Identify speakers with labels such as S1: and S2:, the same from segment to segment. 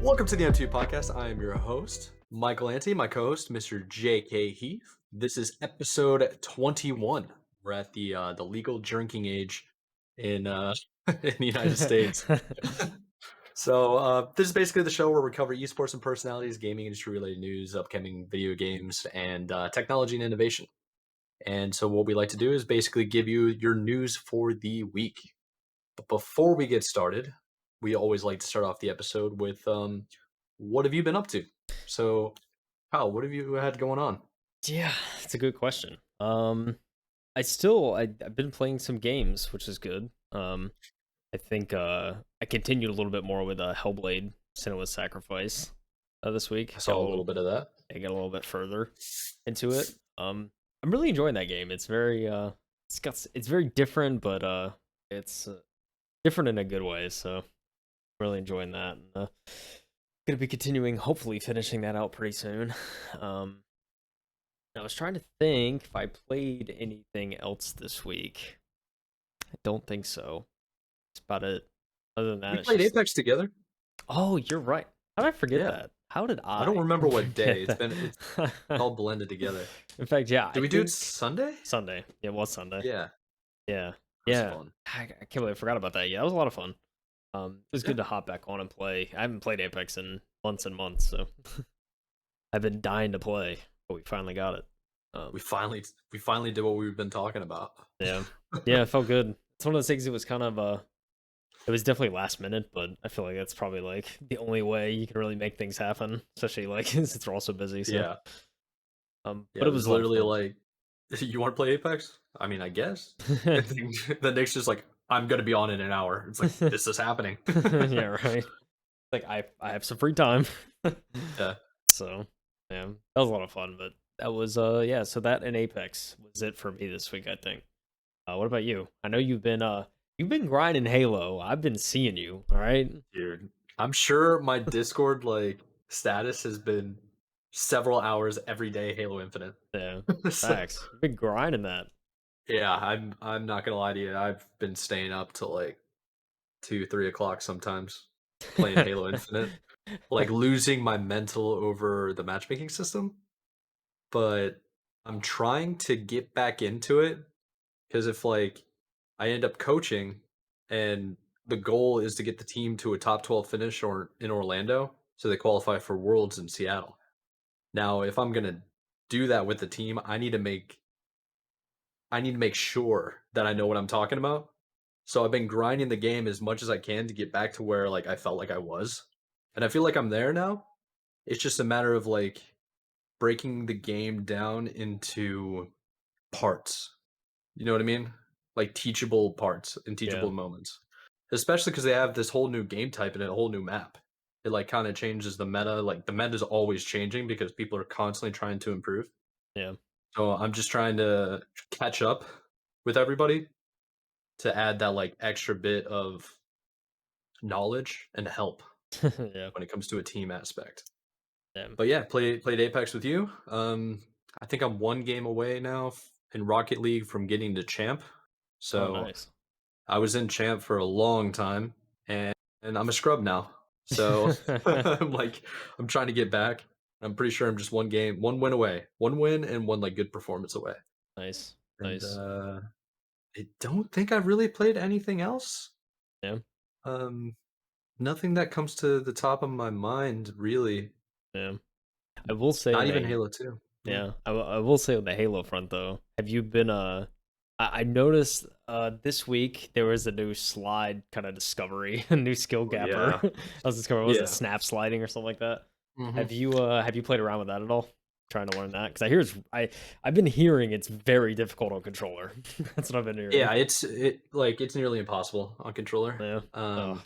S1: Welcome to the M2 podcast. I am your host, MikeWillEatU, my co-host, Mr. J.K. Heath. This is episode 21. We're at the legal drinking age in in the United States. So this is basically the show where we cover esports and personalities, gaming industry related news, upcoming video games, and technology and innovation. And so what we like to do is basically give you your news for the week. But before we get started, we always like to start off the episode with what have you been up to? So, Kyle, what have you had going on?
S2: Yeah, it's a good question. I've been playing some games, which is good. I think I continued a little bit more with Hellblade: Senua's Sacrifice this week.
S1: I saw a little bit of that.
S2: I got a little bit further into it. I'm really enjoying that game. It's very it's very different, but it's different in a good way. So I'm really enjoying that. And, gonna be continuing, hopefully finishing that out pretty soon. I was trying to think if I played anything else this week. I don't think so. That's about it. Other than that,
S1: We
S2: it's
S1: played
S2: just...
S1: Apex together.
S2: Oh, you're right. How did I forget
S1: Yeah.
S2: that? How did
S1: I don't remember what day.
S2: forget
S1: It's
S2: that?
S1: all blended together.
S2: In fact, yeah.
S1: Did we do it Sunday?
S2: Sunday? Yeah, it was Sunday.
S1: Yeah,
S2: Yeah.
S1: that was
S2: Yeah.
S1: fun.
S2: I can't believe I forgot about that. Yeah, that was a lot of fun. It was good to hop back on and play. I haven't played Apex in months and months, so I've been dying to play, but we finally got it.
S1: We finally did what we've been talking about.
S2: Yeah. Yeah, it felt good. It's one of those things. It was kind of it was definitely last minute, but I feel like that's probably like the only way you can really make things happen, especially like since they're all so busy. So
S1: Yeah,
S2: but it
S1: it
S2: was
S1: was
S2: a lot of
S1: literally
S2: fun.
S1: like, you want to play Apex? I mean, I guess. And then Nick's just like, I'm gonna be on in an hour. It's like this is happening.
S2: Yeah, right. Like I have some free time.
S1: Yeah.
S2: So yeah, that was a lot of fun. But that was yeah. So that and Apex was it for me this week, I think. What about you? I know you've been grinding Halo. I've been seeing you. All right.
S1: Dude, I'm sure my Discord like status has been several hours every day Halo Infinite.
S2: Yeah.
S1: So,
S2: Facts. You've been grinding that.
S1: yeah, I'm not gonna lie to you. I've been staying up till like 2, 3 o'clock sometimes playing Halo Infinite, like losing my mental over the matchmaking system. But I'm trying to get back into it because if like I end up coaching and the goal is to get the team to a top 12 finish or in Orlando so they qualify for Worlds in Seattle. Now, if I'm going to do that with the team, I need to make sure that I know what I'm talking about. So I've been grinding the game as much as I can to get back to where like I felt like I was. And I feel like I'm there now. It's just a matter of like breaking the game down into parts. You know what I mean? Like teachable parts and
S2: Yeah.
S1: teachable moments. Especially because they have this whole new game type and a whole new map. It like kind of changes the meta. Like the meta is always changing because people are constantly trying to improve.
S2: Yeah.
S1: So I'm just trying to catch up with everybody to add that like extra bit of knowledge and help
S2: Yeah.
S1: when it comes to a team aspect.
S2: Yeah.
S1: But yeah, played Apex with you. I think I'm one game away now in Rocket League from getting to champ.
S2: Oh,
S1: So
S2: nice.
S1: I was in champ for a long time, and I'm a scrub now. So I'm trying to get back. I'm pretty sure I'm just one win away, one win and one like good performance away.
S2: Nice.
S1: And
S2: Nice.
S1: I don't think I've really played anything else.
S2: Yeah.
S1: Um, Nothing that comes to the top of my mind really.
S2: Yeah. I will say
S1: Not
S2: on
S1: even
S2: a
S1: Halo 2. Yeah.
S2: Yeah, I will say on the Halo front though, have you been I noticed this week there was a new slide kind of discovery, a new skill
S1: Oh,
S2: gapper.
S1: yeah.
S2: I was discovering, what was it,
S1: Yeah.
S2: snap sliding or something like that?
S1: Hmm.
S2: Have you played around with that at all? Trying to learn that because I hear I've been hearing it's very difficult on controller. That's what I've been hearing.
S1: Yeah, it's nearly impossible on controller.
S2: Yeah. Oh,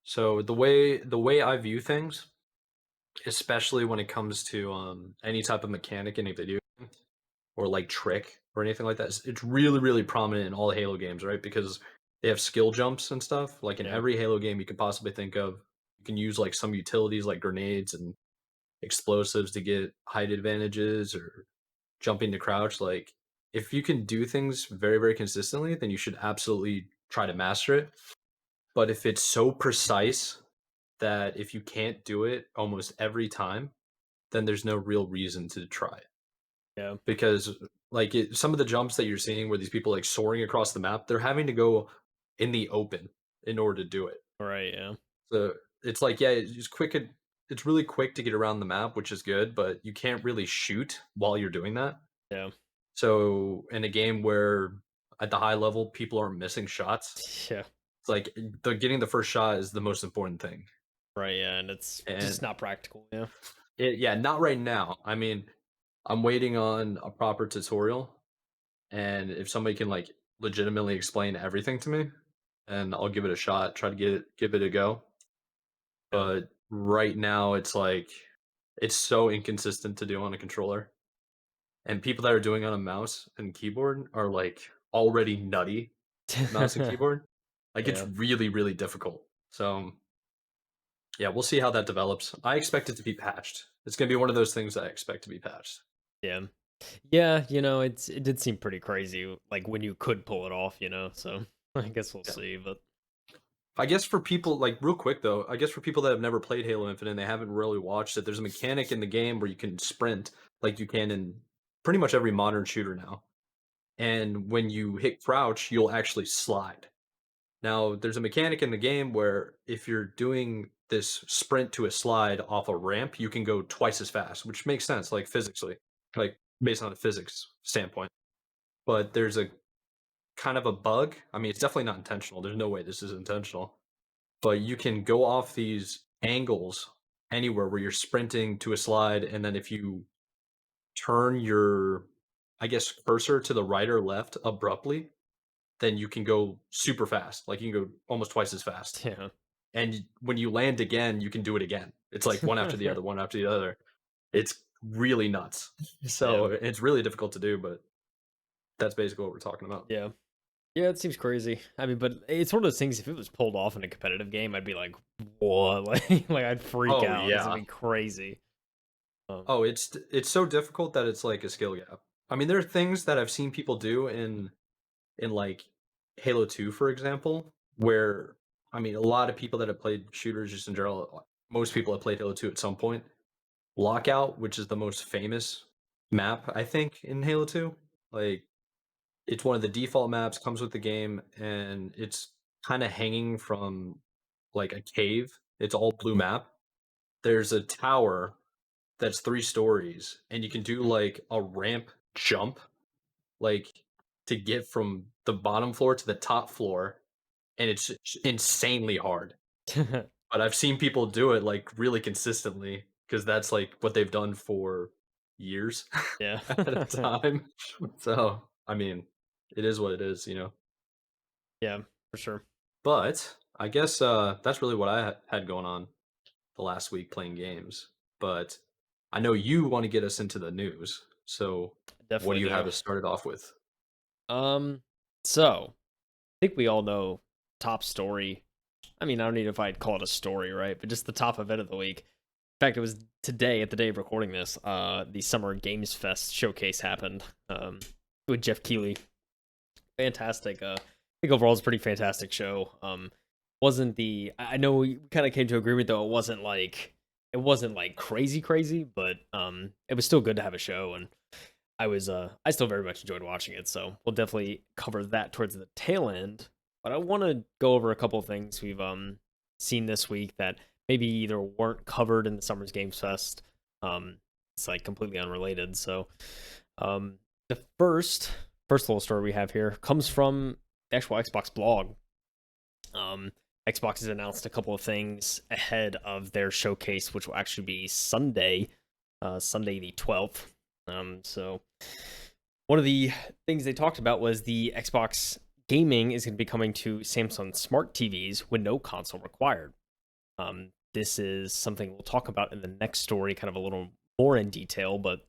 S1: So the way I view things, especially when it comes to any type of mechanic in a video game or like trick or anything like that, it's really really prominent in all Halo games, right? Because they have skill jumps and stuff. Like in
S2: yeah.
S1: every Halo game you could possibly think of, you can use like some utilities like grenades and explosives to get height advantages or jumping to crouch. Like if you can do things very very consistently, then you should absolutely try to master it. But if it's so precise that if you can't do it almost every time, then there's no real reason to try it.
S2: Yeah.
S1: Because like some of the jumps that you're seeing where these people like soaring across the map, they're having to go in the open in order to do it.
S2: Right. Yeah.
S1: So it's like, yeah, it's really quick to get around the map, which is good, but you can't really shoot while you're doing that.
S2: Yeah.
S1: So in a game where at the high level people are missing shots,
S2: Yeah.
S1: it's like the getting the first shot is the most important thing.
S2: Right. Yeah. And it's just
S1: And
S2: not practical. Yeah.
S1: yeah, not right now. I mean, I'm waiting on a proper tutorial, and if somebody can like legitimately explain everything to me, and I'll give it a shot, try to give it a go.
S2: Yeah.
S1: But right now it's like it's so inconsistent to do on a controller. And people that are doing on a mouse and keyboard are like already nutty mouse and keyboard. Like it's
S2: Yeah.
S1: really, really difficult. So yeah, we'll see how that develops. I expect it to be patched. It's gonna be one of those things that I expect to be patched.
S2: Yeah. Yeah. It did seem pretty crazy, like when you could pull it off. So I guess we'll
S1: Yeah.
S2: see. But
S1: I guess for people like real quick though, I guess for people that have never played Halo Infinite and they haven't really watched it, there's a mechanic in the game where you can sprint like you can in pretty much every modern shooter now. And when you hit crouch, you'll actually slide. Now, there's a mechanic in the game where if you're doing this sprint to a slide off a ramp, you can go twice as fast, which makes sense, like physically, like based on a physics standpoint. But there's a kind of a bug. I mean, it's definitely not intentional. There's no way this is intentional. But you can go off these angles anywhere where you're sprinting to a slide. And then if you turn your, I guess, cursor to the right or left abruptly, then you can go super fast. Like you can go almost twice as fast.
S2: yeah.
S1: And when you land again, you can do it again. It's like one after the other, one after the other. It's really nuts. So
S2: Yeah.
S1: it's really difficult to do, but that's basically what we're talking about.
S2: Yeah. Yeah, it seems crazy. I mean, but it's one of those things. If it was pulled off in a competitive game, I'd be like, "What?" Like I'd freak
S1: Oh
S2: out. This would
S1: yeah.
S2: be crazy. Um,
S1: Oh, it's so difficult that it's like a skill gap. I mean, there are things that I've seen people do in like Halo 2, for example, where I mean, a lot of people that have played shooters just in general, most people have played Halo 2 at some point. Lockout, which is the most famous map, I think, in Halo 2. Like, it's one of the default maps, comes with the game, and it's kind of hanging from like a cave. It's all blue map. There's a tower that's 3 stories, and you can do like a ramp jump, like to get from the bottom floor to the top floor, and it's insanely hard. But I've seen people do it like really consistently because that's like what they've done for years
S2: yeah.
S1: at a time. So, I mean, it is what it is, you know.
S2: Yeah, for sure.
S1: But I guess that's really what I had going on the last week playing games. But I know you want to get us into the news. So, what do
S2: Definitely
S1: you
S2: do.
S1: have us started off with?
S2: So I think we all know top story. I mean, I don't know if I'd call it a story, right? But just the top event of the week. In fact, it was today, at the day of recording this, the Summer Games Fest showcase happened with Jeff Keighley. Fantastic. I think overall it's a pretty fantastic show. Wasn't the I know we kind of came to agreement though it wasn't like crazy, but it was still good to have a show, and I still very much enjoyed watching it. So we'll definitely cover that towards the tail end. But I want to go over a couple of things we've seen this week that maybe either weren't covered in the Summer's Games Fest. It's like completely unrelated. So the first little story we have here comes from the actual Xbox blog. Xbox has announced a couple of things ahead of their showcase, which will actually be Sunday, Sunday the 12th. So one of the things they talked about was the Xbox gaming is going to be coming to Samsung smart TVs with no console required. This is something we'll talk about in the next story, kind of a little more in detail, but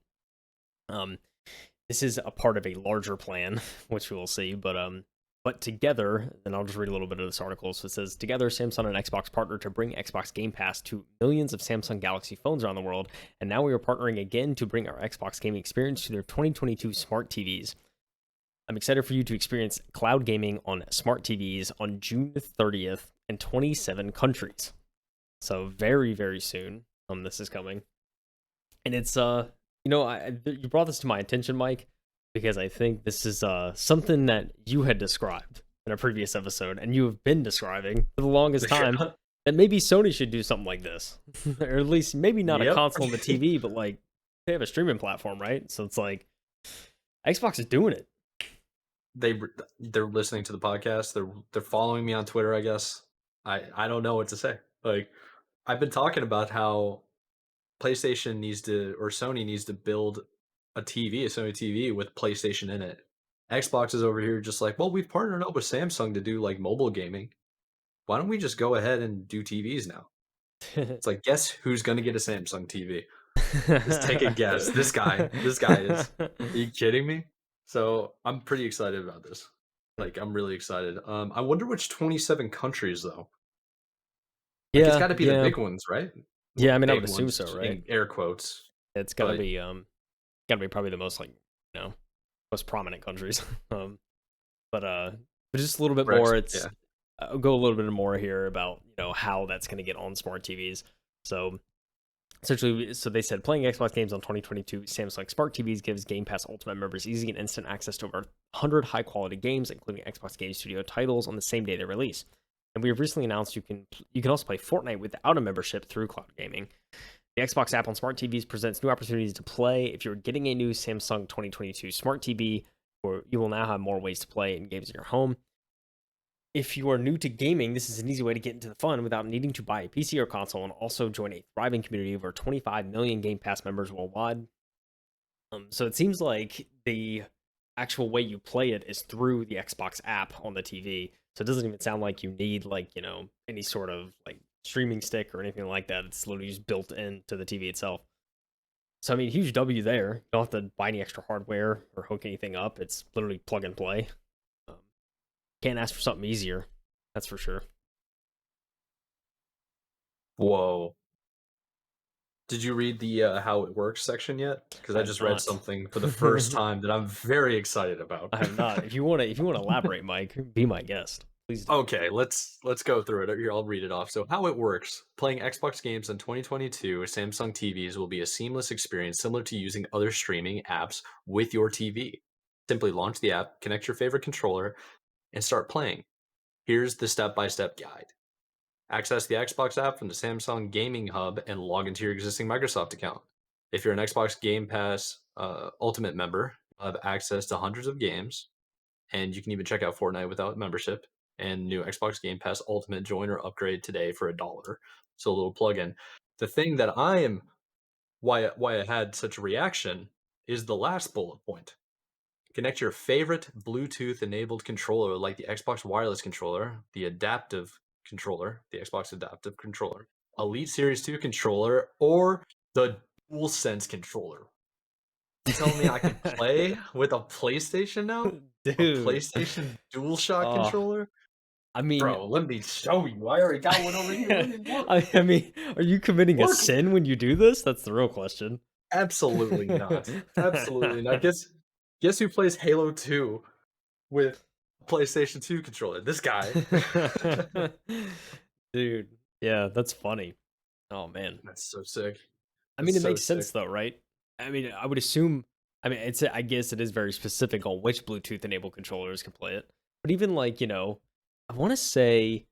S2: this is a part of a larger plan, which we will see. But together, and I'll just read a little bit of this article. So it says, together, Samsung and Xbox partnered to bring Xbox Game Pass to millions of Samsung Galaxy phones around the world, and now we are partnering again to bring our Xbox gaming experience to their 2022 smart TVs. I'm excited for you to experience cloud gaming on smart TVs on June 30th in 27 countries. So very, very soon, this is coming, and it's you brought this to my attention, Mike, because I think this is something that you had described in a previous episode, and you have been describing for the longest time,
S1: Yeah.
S2: that maybe Sony should do something like this, or at least maybe not a
S1: Yep.
S2: console and the TV, but like they have a streaming platform, right? So it's like Xbox is doing it.
S1: they they're listening to the podcast. They're following me on Twitter, I guess. I don't know what to say. Like, I've been talking about how PlayStation needs to, or Sony needs to build a TV, a Sony TV with PlayStation in it. Xbox is over here just like, well, we've partnered up with Samsung to do like mobile gaming. Why don't we just go ahead and do TVs now? It's like, guess who's going to get a Samsung TV? Just take a guess. This guy. This guy is. Are you kidding me? So I'm pretty excited about this. Like, I'm really excited. I wonder which 27 countries though. Like, it's
S2: Yeah,
S1: got to be the
S2: yeah,
S1: big ones, right?
S2: yeah.
S1: Well,
S2: I mean, I would
S1: big
S2: assume
S1: ones
S2: so, right?
S1: in air quotes.
S2: It's
S1: But
S2: gotta be probably the most like most prominent countries. um, but just a little bit more. It's
S1: Yeah.
S2: I'll go a little bit more here about how that's going to get on smart TVs. So essentially, so they said playing Xbox games on 2022 Samsung Smart TVs gives Game Pass Ultimate members easy and instant access to over 100 high quality games, including Xbox Game Studio titles, on the same day they release. And we have recently announced you can also play Fortnite without a membership through cloud gaming. The Xbox app on smart TVs presents new opportunities to play. If you're getting a new Samsung 2022 Smart TV, or you will now have more ways to play in games in your home. If you are new to gaming, this is an easy way to get into the fun without needing to buy a PC or console, and also join a thriving community of over 25 million Game Pass members worldwide. So it seems like the actual way you play it is through the Xbox app on the TV. So it doesn't even sound like you need any sort of like streaming stick or anything like that. It's literally just built into the TV itself. So I mean, huge W there. You don't have to buy any extra hardware or hook anything up. It's literally plug and play. Um, can't ask for something easier. That's for sure.
S1: Whoa. Did you read the how it works section yet? Because
S2: I
S1: I
S2: have
S1: just read
S2: not.
S1: something for the first time that I'm very excited about.
S2: I have not. If you want to elaborate, Mike, be my guest. Please do.
S1: Okay, let's go through it. Here, I'll read it off. So, how it works: playing Xbox games on 2022 Samsung TVs will be a seamless experience, similar to using other streaming apps with your TV. Simply launch the app, connect your favorite controller, and start playing. Here's the step-by-step guide. Access the Xbox app from the Samsung Gaming Hub and log into your existing Microsoft account. If you're an Xbox Game Pass Ultimate member, you'll have access to hundreds of games, and you can even check out Fortnite without membership. And new Xbox Game Pass Ultimate join or upgrade today for $1. So a little plug-in. The thing that I am why I had such a reaction is the last bullet point. Connect your favorite Bluetooth enabled controller like the Xbox wireless controller, the adaptive controller, the Xbox adaptive controller, Elite Series 2 controller, or the DualSense controller. You telling me I can play with a PlayStation now? A
S2: Dude.
S1: PlayStation DualShock
S2: Oh,
S1: controller?
S2: I mean,
S1: Bro, let me show you. I already got one over here. Let me look.
S2: I mean, are you committing a
S1: Look.
S2: sin when you do this? That's the real question.
S1: Absolutely not. Absolutely not. Guess who plays Halo 2 with PlayStation 2 controller? This guy.
S2: Dude, yeah, that's funny. Oh man.
S1: That's so sick.
S2: I
S1: That's
S2: mean, it
S1: so
S2: makes
S1: sick.
S2: sense though, right? I mean, I would assume. I mean, I guess it is very specific on which Bluetooth enabled controllers can play it. But even like I want to say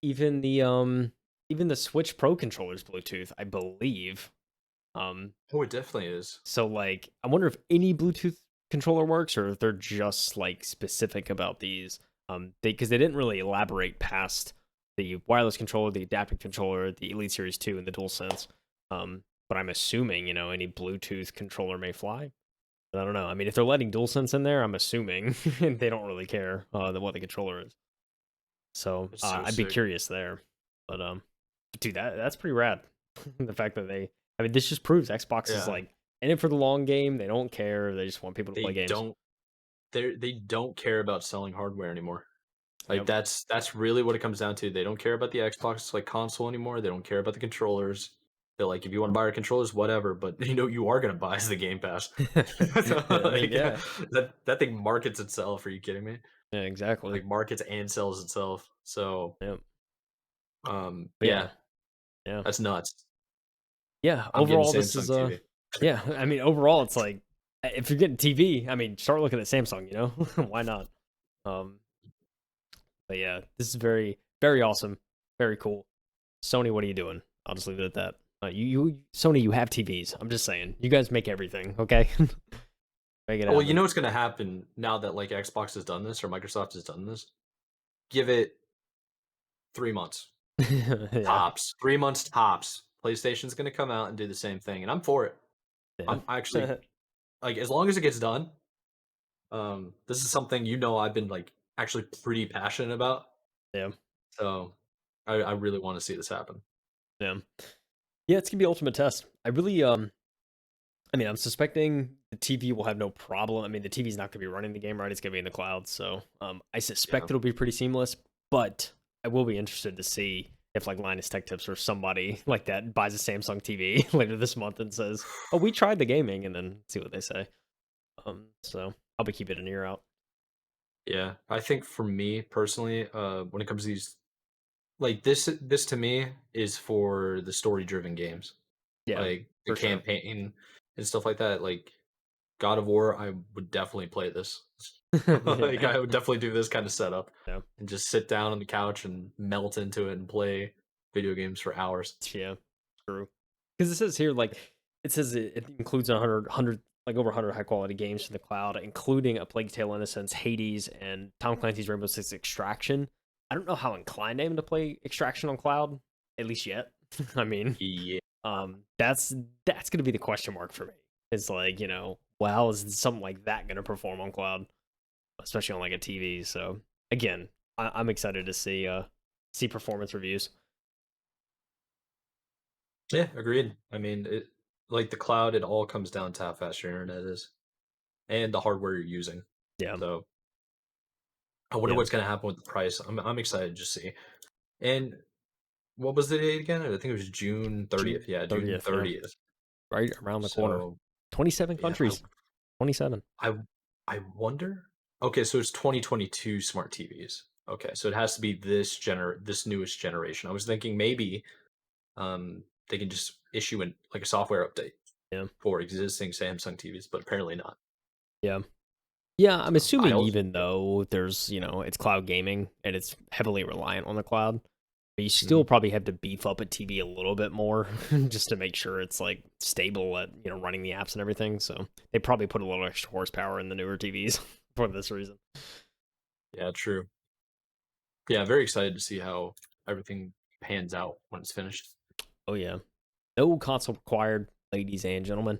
S2: even the Switch Pro controllers Bluetooth, I believe. Um,
S1: Oh, it definitely is.
S2: so like, I wonder if any Bluetooth controller works or if they're just like specific about these. Because they didn't really elaborate past the wireless controller, the adaptive controller, the Elite Series 2, and the DualSense. But I'm assuming, any Bluetooth controller may fly. But I don't know. I mean, if they're letting DualSense in there, I'm assuming they don't really care what the controller is. So
S1: It's so
S2: I'd be
S1: sick.
S2: curious there. But dude, that's pretty rad. The fact that I mean, this just proves Xbox is
S1: Yeah.
S2: like in it for the long game. They don't care. They just want people to play
S1: They
S2: games.
S1: don't they don't care about selling hardware anymore. Like
S2: Yep.
S1: that's really what it comes down to. They don't care about the Xbox like console anymore. They don't care about the controllers. They're like, if you want to buy our controllers, whatever. But you are gonna buy is the Game Pass. So,
S2: I mean,
S1: like,
S2: yeah,
S1: that thing markets itself. Are you kidding me?
S2: yeah, exactly.
S1: Like markets and sells itself. So
S2: Yep. But
S1: yeah.
S2: yeah, Yeah.
S1: That's nuts.
S2: Yeah,
S1: I'm getting
S2: overall, this
S1: Samsung
S2: is
S1: TV.
S2: yeah. I mean, overall, it's like if you're getting TV, I mean, start looking at Samsung. You know, why not? Um, but yeah, this is very, very awesome, very cool. Sony, what are you doing? I'll just leave it at that. Sony, you have TVs. I'm just saying, you guys make everything, okay? Make it
S1: Well, you
S2: happen.
S1: know what's gonna happen now that like Xbox has done this or Microsoft has done this? Give it 3 months
S2: Yeah,
S1: tops. 3 months tops. PlayStation's gonna come out and do the same thing, and I'm for it.
S2: yeah,
S1: I'm actually like as long as it gets done. This is something I've been like actually pretty passionate about.
S2: yeah,
S1: So I really want to see this happen.
S2: yeah. Yeah, it's gonna be ultimate test. I really, I mean, I'm suspecting the TV will have no problem. I mean, the TV's not gonna be running the game, right? It's gonna be in the cloud, so I
S1: Yeah.
S2: suspect it'll be pretty seamless. But I will be interested to see if like Linus Tech Tips or somebody like that buys a Samsung TV later this month and says, "Oh, we tried the gaming," and then see what they say. So I'll be keeping an ear out.
S1: Yeah. I think for me personally, when it comes to these like this to me is for the story driven games.
S2: Yeah,
S1: Like the
S2: for sure.
S1: campaign and stuff like that. Like God of War, I would definitely play this. Like
S2: Yeah,
S1: I would definitely do this kind of setup
S2: yeah,
S1: and just sit down on the couch and melt into it and play video games for hours.
S2: yeah. True. Because it says here, like, it says it includes 100, like over 100 high quality games from the cloud, including A Plague Tale: Innocence, Hades, and Tom Clancy's Rainbow Six Extraction. I don't know how inclined I am to play Extraction on cloud, at least yet. I mean,
S1: Yeah.
S2: that's gonna be the question mark for me. It's like, well, how is something like that gonna perform on cloud, especially on like a TV? So again, I'm excited to see performance reviews.
S1: Yeah, agreed. I mean, it like the cloud, it all comes down to how fast your internet is and the hardware you're using.
S2: Yeah,
S1: So I wonder
S2: yeah.
S1: what's gonna happen with the price. I'm excited to just see. And what was the date again? I think it was June
S2: June
S1: 30th. Yeah, June
S2: 30th, yeah.
S1: 30th.
S2: Right around the corner.
S1: So
S2: 27
S1: yeah,
S2: countries. 27.
S1: I I wonder. Okay, so it's 2022 smart TVs. Okay, so it has to be this newest generation. I was thinking maybe they can just issue like a software update
S2: Yeah.
S1: for existing Samsung TVs, but apparently not.
S2: Yeah. Yeah, I'm
S1: So I
S2: assuming
S1: also
S2: even though there's, it's cloud gaming and it's heavily reliant on the cloud, but you still
S1: Mhm.
S2: probably have to beef up a TV a little bit more just to make sure it's like stable at, running the apps and everything. So they probably put a little extra horsepower in the newer TVs for this reason.
S1: Yeah, true. Yeah, very excited to see how everything pans out when it's finished.
S2: Oh yeah. No console required, ladies and gentlemen.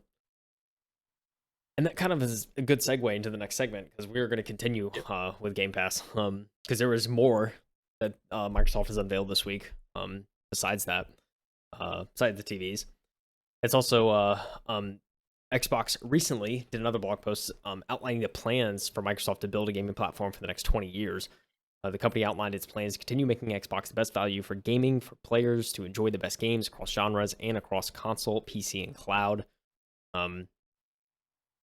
S2: And that kind of is a good segue into the next segment because we're going to continue
S1: Yep.
S2: with Game Pass. Because there is more that Microsoft has unveiled this week. Besides that, besides the TVs, it's also Xbox recently did another blog post outlining the plans for Microsoft to build a gaming platform for the next 20 years. The company outlined its plans to continue making Xbox the best value for gaming for players to enjoy the best games across genres and across console, PC, and cloud. Um,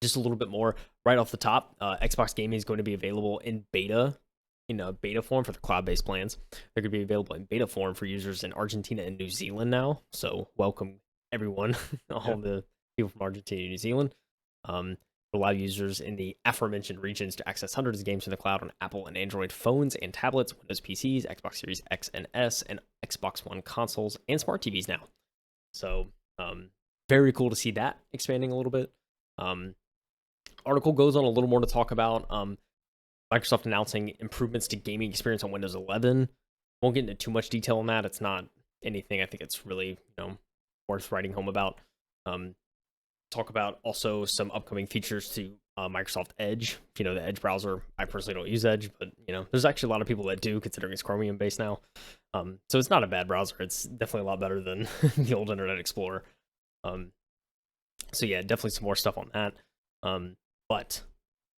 S2: just a little bit more right off the top. Xbox Gaming is going to be available in beta form for the cloud-based plans. They're going to be available in beta form for users in Argentina and New Zealand now. So welcome everyone, all
S1: Yeah.
S2: the people from Argentina and New Zealand. Allow users in the aforementioned regions to access hundreds of games from the cloud on Apple and Android phones and tablets, Windows PCs, Xbox Series X and S, and Xbox One consoles and smart TVs now. So very cool to see that expanding a little bit. Article goes on a little more to talk about Microsoft announcing improvements to gaming experience on Windows 11. Won't get into too much detail on that. It's not anything I think it's really worth writing home about. Talk about also some upcoming features to Microsoft Edge. The Edge browser. I personally don't use Edge, but there's actually a lot of people that do, considering it's Chromium based now. So it's not a bad browser. It's definitely a lot better than the old Internet Explorer. So yeah, definitely some more stuff on that. But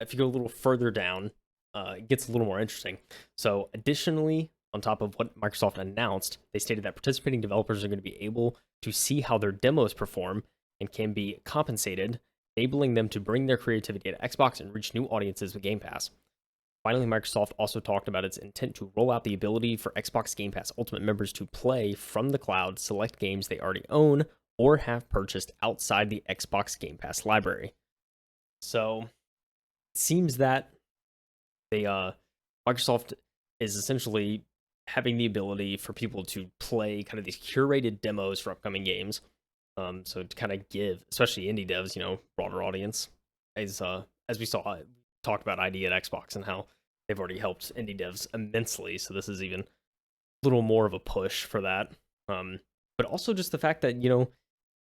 S2: if you go a little further down, it gets a little more interesting. So additionally, on top of what Microsoft announced, they stated that participating developers are going to be able to see how their demos perform and can be compensated, enabling them to bring their creativity to Xbox and reach new audiences with Game Pass. Finally, Microsoft also talked about its intent to roll out the ability for Xbox Game Pass Ultimate members to play from the cloud select games they already own or have purchased outside the Xbox Game Pass library. So it seems that they Microsoft is essentially having the ability for people to play kind of these curated demos for upcoming games. So to kind of give, especially indie devs, broader audience, as we saw talked about ID at Xbox and how they've already helped indie devs immensely. So this is even a little more of a push for that. But also just the fact that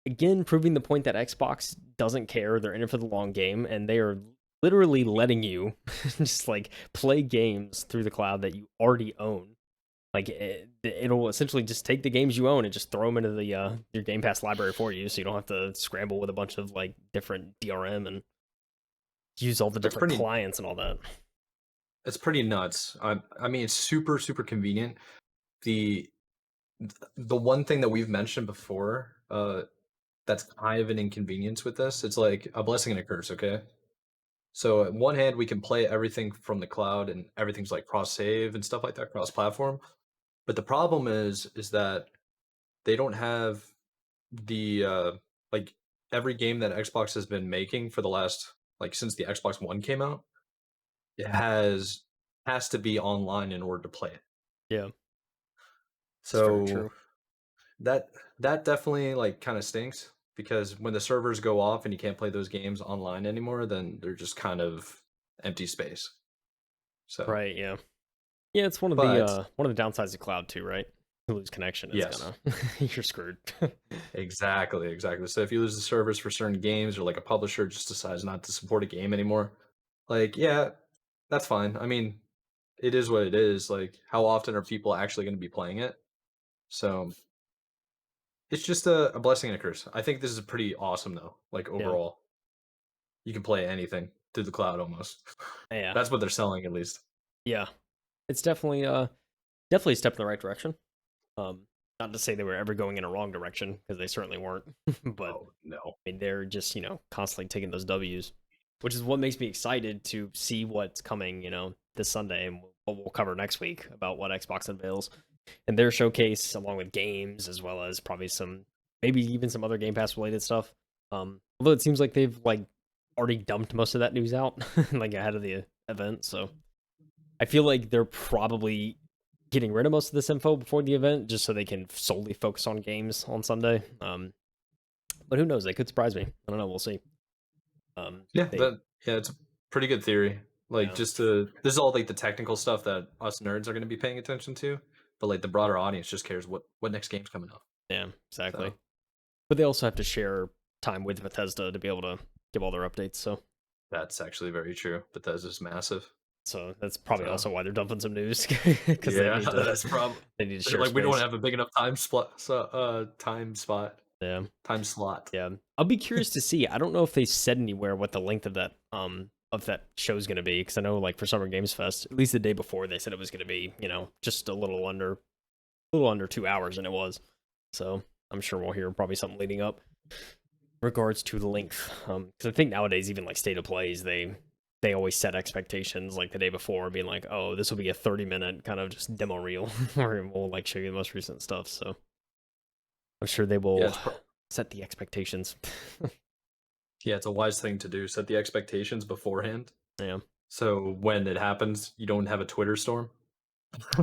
S2: again, proving the point that Xbox doesn't care. They're in it for the long game, and they are literally letting you just like play games through the cloud that you already own. Like it'll essentially just take the games you own and just throw them into the your Game Pass library for you, so you don't have to scramble with a bunch of like different DRM and use all the
S1: It's
S2: different
S1: pretty
S2: clients and all that.
S1: it's pretty nuts. I mean, it's super super convenient. The the one thing that we've mentioned before, that's kind of an inconvenience with this. It's like a blessing and a curse. Okay, so on one hand, we can play everything from the cloud and everything's like cross save and stuff like that, cross platform. But the problem is that they don't have the like every game that Xbox has been making for the last like since the Xbox One came out, it has to be online in order to play it.
S2: Yeah, it's very
S1: So
S2: true.
S1: that that definitely like kind of stinks because when the servers go off and you can't play those games online anymore, then they're just kind of empty space. So,
S2: Right? Yeah, yeah. It's one of the
S1: but
S2: downsides of cloud too, right? You lose connection, it's
S1: yes,
S2: gonna you're screwed.
S1: exactly, exactly. So if you lose the servers for certain games or like a publisher just decides not to support a game anymore, like yeah, that's fine. I mean, it is what it is. Like how often are people actually going to be playing it? So it's just a blessing and a curse. I think this is pretty awesome though. Like
S2: Yeah,
S1: overall, you can play anything through the cloud almost.
S2: yeah,
S1: That's what they're selling at least.
S2: yeah. It's definitely a step in the right direction. Um, Not to say they were ever going in a wrong direction because they certainly weren't, but
S1: Oh no.
S2: I mean they're just constantly taking those W's, which is what makes me excited to see what's coming. This Sunday and what we'll cover next week about what Xbox unveils and their showcase, along with games as well as probably maybe even some other Game Pass related stuff. Although it seems like they've like already dumped most of that news out like ahead of the event, so I feel like they're probably getting rid of most of this info before the event just so they can solely focus on games on Sunday. But who knows? They could surprise me. I don't know. We'll see.
S1: Yeah,
S2: They,
S1: yeah, it's a pretty good theory. Like
S2: yeah,
S1: just to this is all like the technical stuff that us nerds are going to be paying attention to, but like the broader audience just cares what next game's coming up.
S2: yeah, exactly.
S1: So
S2: But they also have to share time with Bethesda to be able to give all their updates.
S1: that's actually very true. Bethesda's massive.
S2: So that's probably
S1: So
S2: also why they're dumping some news because they
S1: yeah,
S2: need to
S1: that's probably
S2: share
S1: like we don't
S2: space.
S1: have a big enough time spot. So
S2: Yeah,
S1: time slot.
S2: yeah. I'll be curious to see. I don't know if they said anywhere what the length of that show is going to be because I know like for Summer Games Fest, at least the day before they said it was going to be just a little under 2 hours, and it was. So I'm sure we'll hear probably something leading up regards to the length. Because I think nowadays even like state of plays they always set expectations like the day before, being like, oh, this will be a 30-minute kind of just demo reel where we'll like show you the most recent stuff. So I'm sure they
S1: Yeah,
S2: will set the expectations.
S1: yeah, it's a wise thing to do. Set the expectations beforehand.
S2: Yeah,
S1: So when it happens, you don't have a Twitter storm.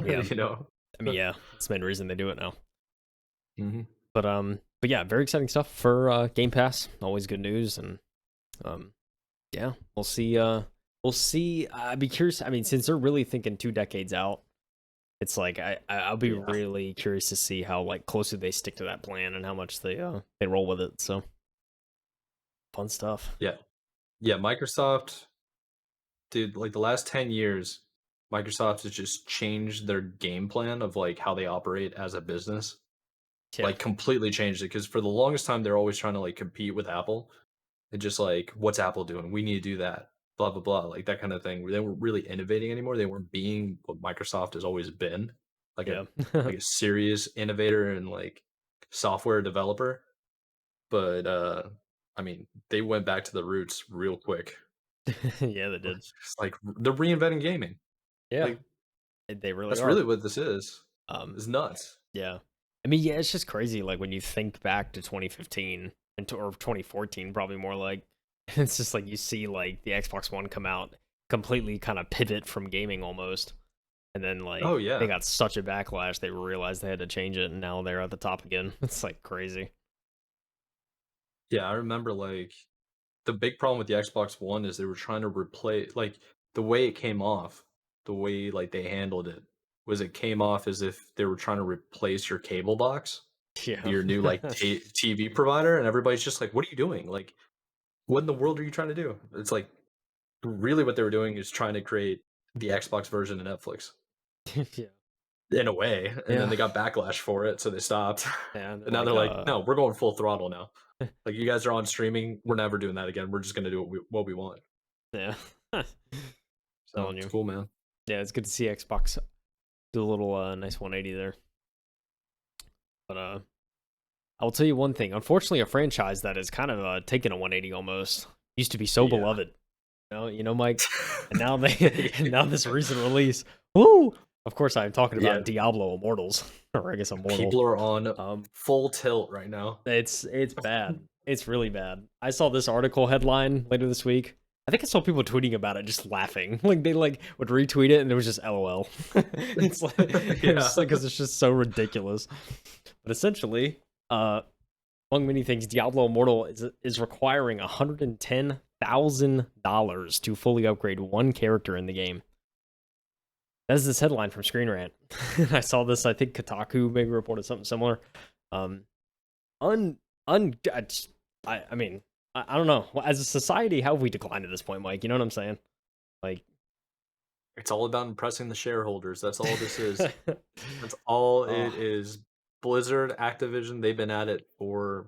S2: yeah.
S1: you know.
S2: I mean, yeah, that's the main reason they do it now.
S1: hmm
S2: But yeah, very exciting stuff for Game Pass. Always good news, and um, yeah, we'll see. We'll see. I'd be curious. I mean, since they're really thinking 2 decades out, it's like I'll be
S1: Yeah.
S2: really curious to see how like closely they stick to that plan and how much they roll with it. So fun stuff.
S1: Yeah. Yeah, Microsoft, dude, like the last 10 years, Microsoft has just changed their game plan of like how they operate as a business.
S2: Yeah,
S1: Like completely changed it because for the longest time they're always trying to like compete with Apple and just like what's Apple doing? We need to do that. Blah blah blah, like that kind of thing. They weren't really innovating anymore. They weren't being what Microsoft has always been, like a
S2: yeah,
S1: like a serious innovator and like software developer. But I mean, they went back to the roots real quick.
S2: yeah. They did.
S1: It's like they're reinventing gaming.
S2: Yeah,
S1: Like
S2: they really
S1: that's
S2: are.
S1: really what this is.
S2: Um,
S1: It's nuts.
S2: yeah. I mean, yeah, it's just crazy. Like when you think back to 2015 or 2014, probably more like. It's just like you see like the Xbox One come out completely kind of pivot from gaming almost, and then like
S1: Oh
S2: they
S1: yeah.
S2: got such a backlash they realized they had to change it, and now they're at the top again. It's like crazy.
S1: Yeah, I remember like the big problem with the Xbox One is they were trying to replace like the way it came off, the way like they handled it was it came off as if they were trying to replace your cable box to be
S2: Yeah.
S1: your new like TV provider, and everybody's just like, "What are you doing? Like, what in the world are you trying to do?" It's like really what they were doing is trying to create the Xbox version of Netflix
S2: Yeah.
S1: in a way, and then
S2: Yeah.
S1: they got backlash for it, so they stopped.
S2: Yeah. And they're
S1: And now they're
S2: like,
S1: like, "No, we're going full throttle now. Like, you guys are on streaming. We're never doing that again. We're just gonna do what we want."
S2: yeah.
S1: So
S2: Telling
S1: it's
S2: you.
S1: cool, man.
S2: Yeah, it's good to see Xbox do a little nice 180 there. But I will tell you one thing. Unfortunately, a franchise that is kind of taken a 180 almost used to be so
S1: Yeah.
S2: beloved. Mike. And now and now this
S1: Yeah.
S2: recent release. Woo! Of course, I'm talking
S1: Yeah,
S2: about Diablo Immortals, or I guess Immortal.
S1: people are on
S2: Um,
S1: full tilt right now.
S2: it's bad. It's really bad. I saw this article headline later this week. I think I saw people tweeting about it, just laughing. Like they like would retweet it, and it was just LOL.
S1: Yeah.
S2: It's like because it's just so ridiculous. But essentially, among many things, Diablo Immortal is requiring $110,000 to fully upgrade one character in the game. That is this headline from Screen Rant. I saw this. I think Kotaku maybe reported something similar. Um, un un. I mean, I don't know. As a society, how have we declined at this point, Mike? You know what I'm saying? Like,
S1: It's all about impressing the shareholders. That's all this is. That's all
S2: oh
S1: it is. Blizzard, Activision, they've been at it for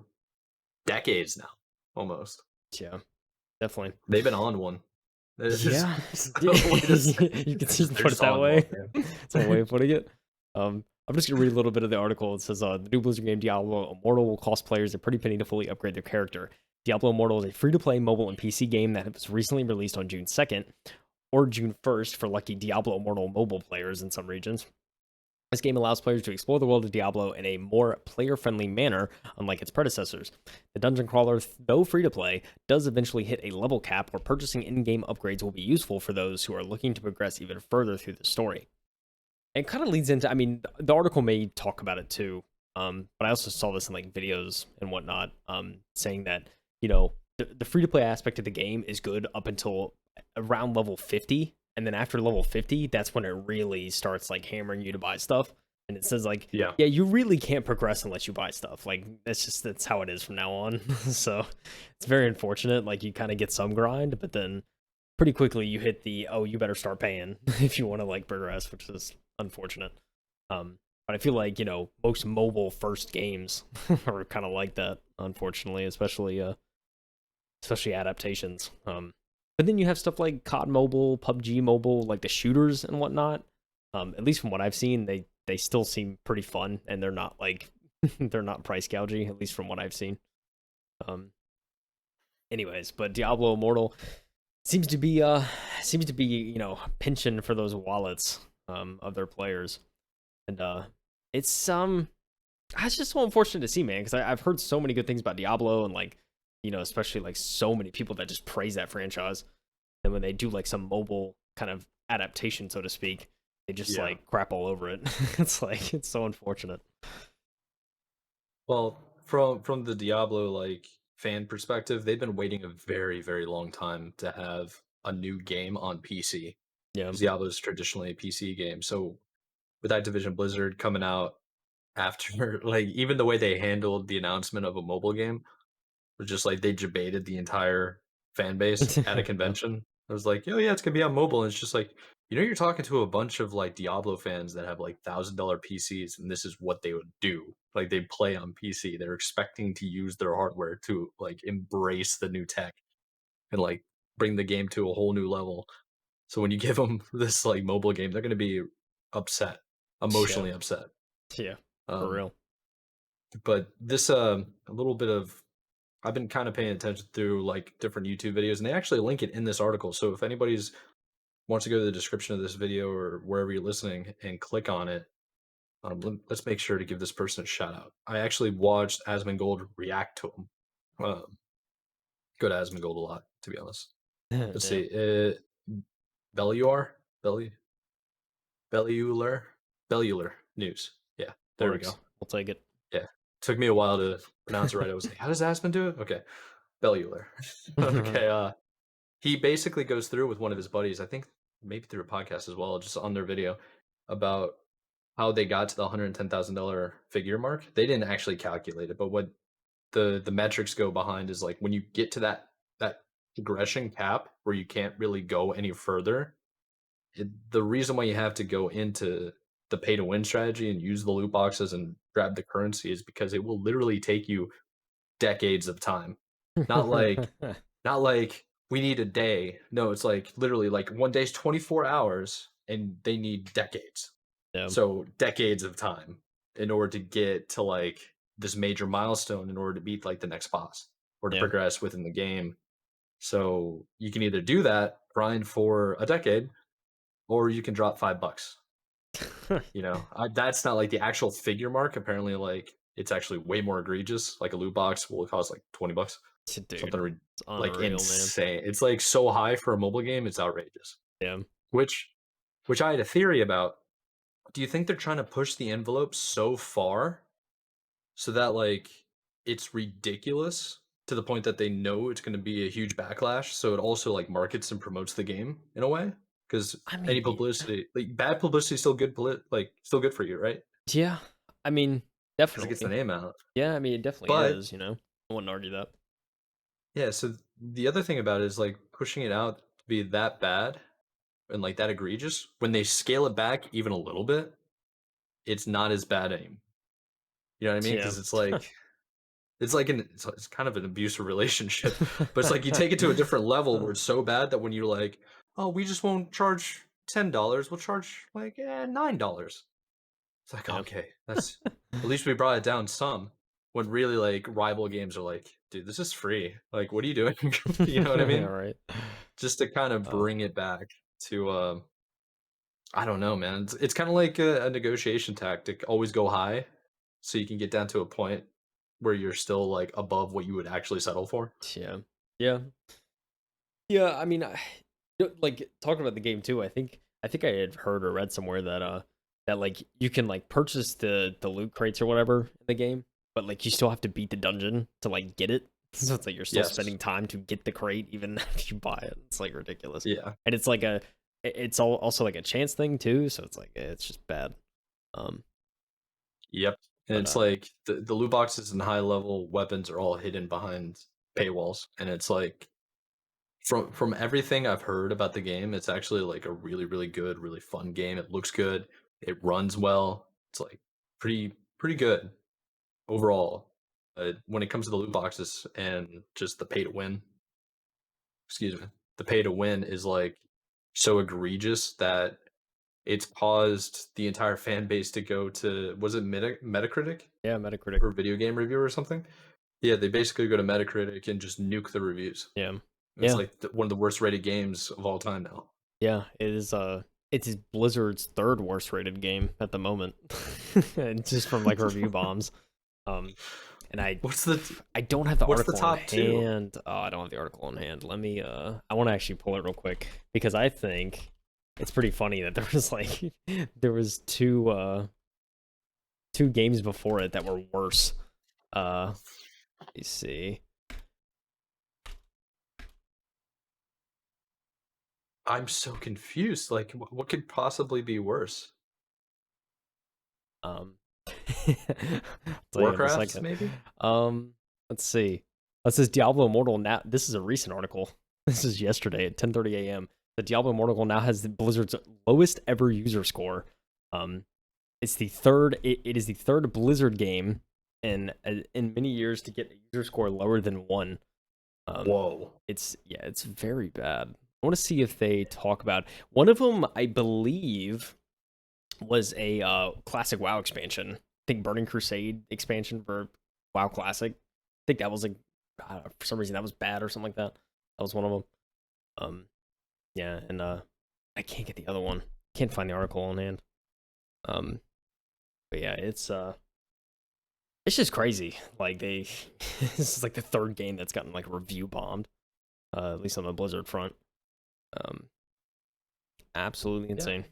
S1: decades now, almost.
S2: yeah, definitely.
S1: They've been on one. It's just
S2: Yeah,
S1: it's
S2: yeah.
S1: the way to say it.
S2: You can
S1: It's
S2: see,
S1: just they're
S2: put it
S1: just
S2: that
S1: on one,
S2: way.
S1: man.
S2: It's one way of putting it. I'm just gonna read a little bit of the article. It says, "The new Blizzard game Diablo Immortal will cost players a pretty penny to fully upgrade their character. Diablo Immortal is a free-to-play mobile and PC game that was recently released on June 2nd or June 1st for lucky Diablo Immortal mobile players in some regions. This game allows players to explore the world of Diablo in a more player-friendly manner, unlike its predecessors. The dungeon crawler, though free to play, does eventually hit a level cap where purchasing in-game upgrades will be useful for those who are looking to progress even further through the story." It kind of leads into, I mean, the article may talk about it too, but I also saw this in like videos and whatnot, saying that the free-to-play aspect of the game is good up until around level 50, and then after level 50, that's when it really starts like hammering you to buy stuff. And it says like,
S1: Yeah.
S2: yeah, you really can't progress unless you buy stuff. Like that's how it is from now on. So it's very unfortunate. Like you kind of get some grind, but then pretty quickly you hit the, oh, you better start paying if you want to like progress, which is unfortunate. But I feel like most mobile first games are kind of like that, unfortunately, especially adaptations. But then you have stuff like COD Mobile, PUBG Mobile, like the shooters and whatnot. At least from what I've seen, they still seem pretty fun, and they're not like they're not price gouging. At least from what I've seen. Um, Anyways, but Diablo Immortal seems to be pinching for those wallets of their players, and it's just so unfortunate to see, man, because I've heard so many good things about Diablo, and like especially like so many people that just praise that franchise. And when they do like some mobile kind of adaptation, so to speak, they just
S1: Yeah.
S2: like crap all over it. It's so unfortunate.
S1: Well, from the Diablo like fan perspective, they've been waiting a very, very long time to have a new game on PC.
S2: Yeah.
S1: 'Cause Diablo is traditionally a PC game. So with Activision Blizzard coming out after like even the way they handled the announcement of a mobile game was just like they debated the entire fan base at a
S2: Yeah.
S1: convention. I was like, "Oh yeah, it's gonna be on mobile." And it's just like, you're talking to a bunch of like Diablo fans that have like $1,000 PCs, and this is what they would do. Like they play on PC. They're expecting to use their hardware to like embrace the new tech and like bring the game to a whole new level. So when you give them this like mobile game, they're gonna be upset,
S2: Yeah.
S1: emotionally upset.
S2: Yeah. For
S1: Um,
S2: real.
S1: but this a little bit of I've been kind of paying attention through like different YouTube videos, and they actually link it in this article. So if anybody's why don't you go to the description of this video or wherever you're listening and click on it. Let's make sure to give this person a shout out. I actually watched Asmongold react to him. Go to Asmongold a lot, to be honest. Let's
S2: Yeah,
S1: see. Belluar? Belly Bellular? Bellular News. Yeah, there we go.
S2: works. We'll take it.
S1: Yeah. Took me a while to pronounce it right. I was like, how does Aspen do it? Okay. Bellular. Okay, he basically goes through with one of his buddies, I think maybe through a podcast as well, just on their video, about how they got to the $110,000 figure mark. They didn't actually calculate it, but what the metrics go behind is like when you get to that progression cap where you can't really go any further, the reason why you have to go into the pay to win strategy and use the loot boxes and grab the currency is because it will literally take you decades of time. Not like not like we need a day. No, it's like literally like one day's 24 hours and they need decades.
S2: Yeah,
S1: So decades of time in order to get to like this major milestone in order to beat like the next boss or to
S2: yeah.
S1: progress within the game. So you can either do that, grind for a decade, or you can drop $5. That's not like the actual figure mark. Apparently, like it's actually way more egregious. Like a loot box will cost like $20,
S2: Dude,
S1: something
S2: it's
S1: like
S2: unreal, man.
S1: insane. It's like so high for a mobile game. It's outrageous.
S2: Yeah.
S1: Which, which I had a theory about. Do you think they're trying to push the envelope so far so that like it's ridiculous to the point that they know it's going to be a huge backlash? So it also like markets and promotes the game in a way because
S2: I
S1: any
S2: mean,
S1: publicity, like bad publicity, is still good. Like still good for you, right?
S2: yeah. I mean,
S1: Because it gets the
S2: definitely.
S1: name out.
S2: Yeah, I mean, it definitely
S1: But
S2: is. I wouldn't argue that.
S1: yeah, so the other thing about it is like pushing it out to be that bad and like that egregious. When they scale it back even a little bit, it's not as bad anymore. You know what I mean?
S2: Yeah.
S1: Because it's kind of an abusive relationship, but it's like you take it to a different level where it's so bad that when you're like, oh, we just won't charge $10, we'll charge like $9. It's like,
S2: Yeah.
S1: okay, that's at least we brought it down some. When really like rival games are like, dude, this is free. Like, what are you doing? You know what I
S2: Yeah,
S1: mean?
S2: right.
S1: Just to kind of
S2: Oh,
S1: bring it back to I don't know, man. It's kind of like a negotiation tactic. Always go high so you can get down to a point where you're still like above what you would actually settle for.
S2: yeah. Yeah. Yeah, I mean, like talking about the game too. I think I had heard or read somewhere that like you can like purchase the loot crates or whatever in the game, but like you still have to beat the dungeon to like get it. So it's like you're still
S1: Yes.
S2: spending time to get the crate even if you buy it. It's like ridiculous.
S1: Yeah.
S2: And it's like it's also like a chance thing too, so it's like it's just bad. Um
S1: Yep. And
S2: but
S1: it's like the loot boxes and high level weapons are all hidden behind paywalls. And it's like from everything I've heard about the game, it's actually like a really, really good, really fun game. It looks good. It runs well. It's like pretty good overall. When it comes to the loot boxes and just the pay to win, excuse me, the pay to win is like so egregious that it's caused the entire fan base to go to, was it Metacritic
S2: yeah, Metacritic.
S1: or video game review or something? Yeah, they basically go to Metacritic and just nuke the reviews.
S2: Yeah.
S1: It's
S2: Yeah.
S1: like one of the worst rated games of all time now.
S2: Yeah, it's Blizzard's third worst rated game at the moment. And just from like review bombs. Um and
S1: What's the
S2: I don't have the
S1: what's the
S2: article on
S1: top two?
S2: hand. Oh, I don't have the article on hand. Let me I want to actually pull it real quick because I think it's pretty funny that there was like there was two games before it that were worse. Let me see.
S1: I'm so confused. Like, what could possibly be worse?
S2: Um, I'll tell you in a
S1: Warcraft,
S2: second.
S1: maybe?
S2: Let's see. This is Diablo Immortal now. This is a recent article. This is yesterday at 10:30 a.m. The Diablo Immortal now has the Blizzard's lowest ever user score. Um, it's the third. It is the third Blizzard game in many years to get a user score lower than 1.
S1: Whoa.
S2: It's very bad. I want to see if they talk about one of them. I believe was a classic WoW expansion. I think Burning Crusade expansion for WoW Classic. I think that was like for some reason that was bad or something like that. That was one of them. Yeah, and I can't get the other one. Can't find the article on hand. Um, but yeah, it's just crazy. Like they, this is like the third game that's gotten like review bombed. At least on the Blizzard front. Um, Absolutely
S1: Yeah.
S2: insane.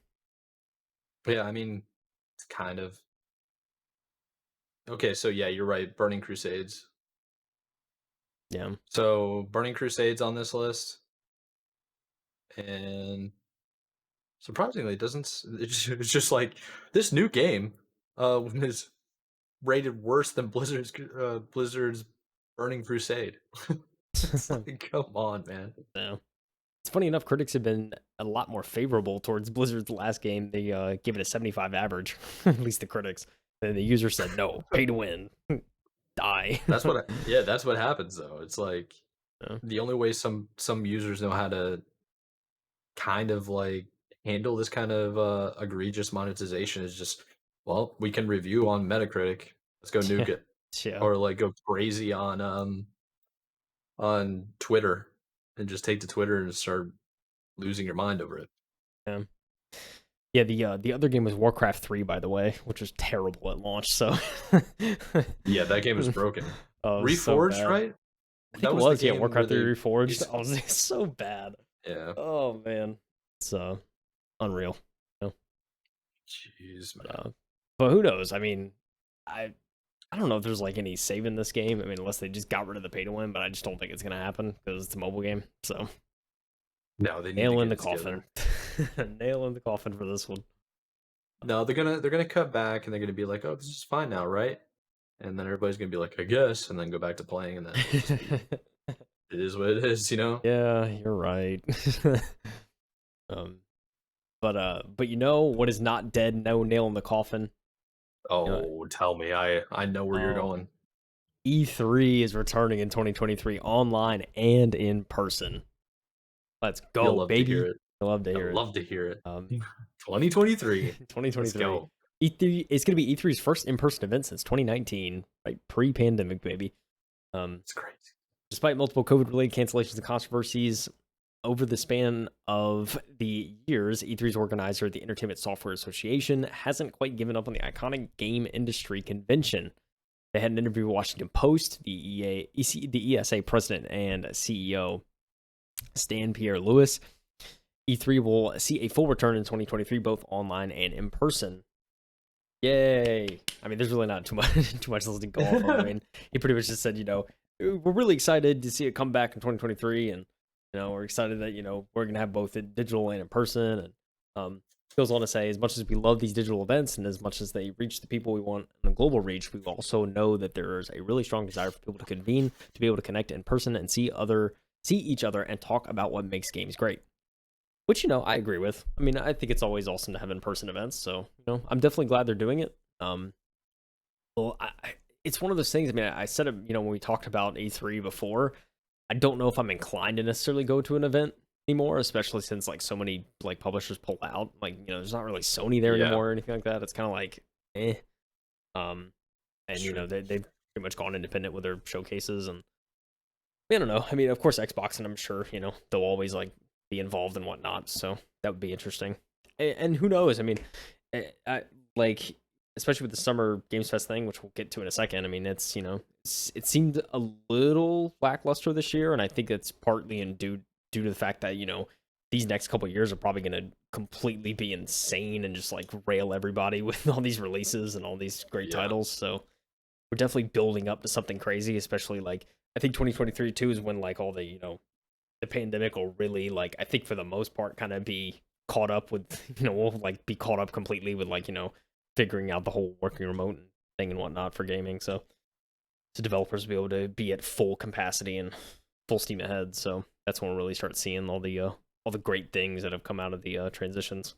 S1: Yeah, I mean, it's kind of okay. So yeah, you're right. Burning Crusades.
S2: Yeah.
S1: So Burning Crusades on this list, and surprisingly, it doesn't. It's just like this new game is rated worse than Blizzard's Burning Crusade. It's like, come on, man.
S2: Yeah. It's funny enough, critics have been a lot more favorable towards Blizzard's last game. They gave it a 75 average, at least the critics. And the user said, no, pay to win, die.
S1: Yeah, that's what happens though. It's like
S2: Yeah.
S1: the only way some users know how to kind of like handle this kind of egregious monetization is just, well, we can review on Metacritic. Let's go nuke
S2: Yeah.
S1: it.
S2: Yeah.
S1: Or like go crazy on Twitter and just take to Twitter and start losing your mind over it.
S2: Yeah. Yeah, the other game was Warcraft 3, by the way, which was terrible at launch. So,
S1: Yeah, that game is broken.
S2: oh, it was so
S1: Reforged,
S2: bad.
S1: right?
S2: I think
S1: That
S2: it
S1: was the
S2: was, yeah,
S1: game where
S2: Warcraft 3
S1: they
S2: Reforged.
S1: basi-
S2: I was it's so bad.
S1: yeah.
S2: Oh man, it's unreal. You know?
S1: Jeez,
S2: But,
S1: man.
S2: but who knows? I mean, I I don't know if there's like any saving this game. I mean, unless they just got rid of the pay to win, but I just don't think it's gonna happen because it's a mobile game. So
S1: No, they need to
S2: nail in
S1: get
S2: the
S1: it together.
S2: coffin. Nail in the coffin for this one.
S1: No, they're gonna cut back and they're gonna be like, "Oh, this is fine now, right?" And then everybody's gonna be like, "I guess," and then go back to playing, and then it'll just be, it is what it is, you know.
S2: Yeah, you're right. um, but you know what is not dead? No nail in the coffin. You know,
S1: Oh, tell me, I know where you're
S2: um,
S1: going.
S2: E3 is returning in 2023 online and in person. Let's
S1: You'll
S2: go,
S1: love to hear
S2: baby.
S1: it.
S2: I love to
S1: I
S2: hear it.
S1: love to hear it.
S2: Um,
S1: 2023. Let's
S2: 2023.
S1: go.
S2: E3 it's going to be E3's first in-person event since 2019, right? Pre-pandemic, baby. Um,
S1: It's crazy.
S2: Despite multiple COVID-related cancellations and controversies over the span of the years, E3's organizer, the Entertainment Software Association, hasn't quite given up on the iconic game industry convention. They had an interview with Washington Post. The ESA president and CEO, Stan Pierre Lewis. E3 will see a full return in 2023, both online and in person. Yay! I mean, there's really not too much else to go off of. I mean, he pretty much just said, we're really excited to see it come back in 2023, and we're excited that we're gonna have both in digital and in person. And goes on to say, as much as we love these digital events and as much as they reach the people we want on a global reach, we also know that there is a really strong desire for people to convene, to be able to connect in person and see each other, and talk about what makes games great. Which, I agree with. I mean, I think it's always awesome to have in-person events. So, I'm definitely glad they're doing it. Well, it's one of those things. I mean, I said it, when we talked about E3 before, I don't know if I'm inclined to necessarily go to an event anymore, especially since like so many like publishers pull out. Like, there's not really Sony there
S1: Yeah,
S2: anymore or anything like that. It's kind of like, eh. And
S1: sure.
S2: they've pretty much gone independent with their showcases, and I don't know. I mean, of course, Xbox, and I'm sure they'll always like be involved and whatnot. So that would be interesting. And who knows? I mean, I like, especially with the Summer Games Fest thing, which we'll get to in a second. I mean, it seemed a little lackluster this year, and I think it's partly due to the fact that these next couple of years are probably going to completely be insane and just like rail everybody with all these releases and all these great
S1: Yeah,
S2: titles. So we're definitely building up to something crazy, especially like I think 2023 too is when like all the pandemic will really, like, I think for the most part, kind of be caught up with, we'll like be caught up completely with like, figuring out the whole working remote thing and whatnot for gaming. So developers will be able to be at full capacity and full steam ahead. So that's when we'll really start seeing all the great things that have come out of the transitions.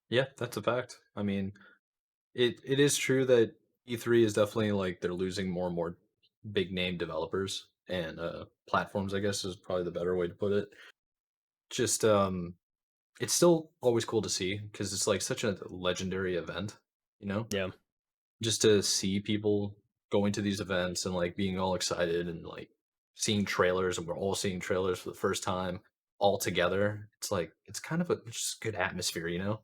S1: yeah, that's a fact. I mean, it is true that E3 is definitely like they're losing more and more big name developers and platforms, I guess is probably the better way to put it. Just it's still always cool to see because it's like such a legendary event, you know?
S2: Yeah.
S1: Just to see people going to these events and like being all excited and like seeing trailers, and we're all seeing trailers for the first time, all together, it's kind of a just good atmosphere, you know?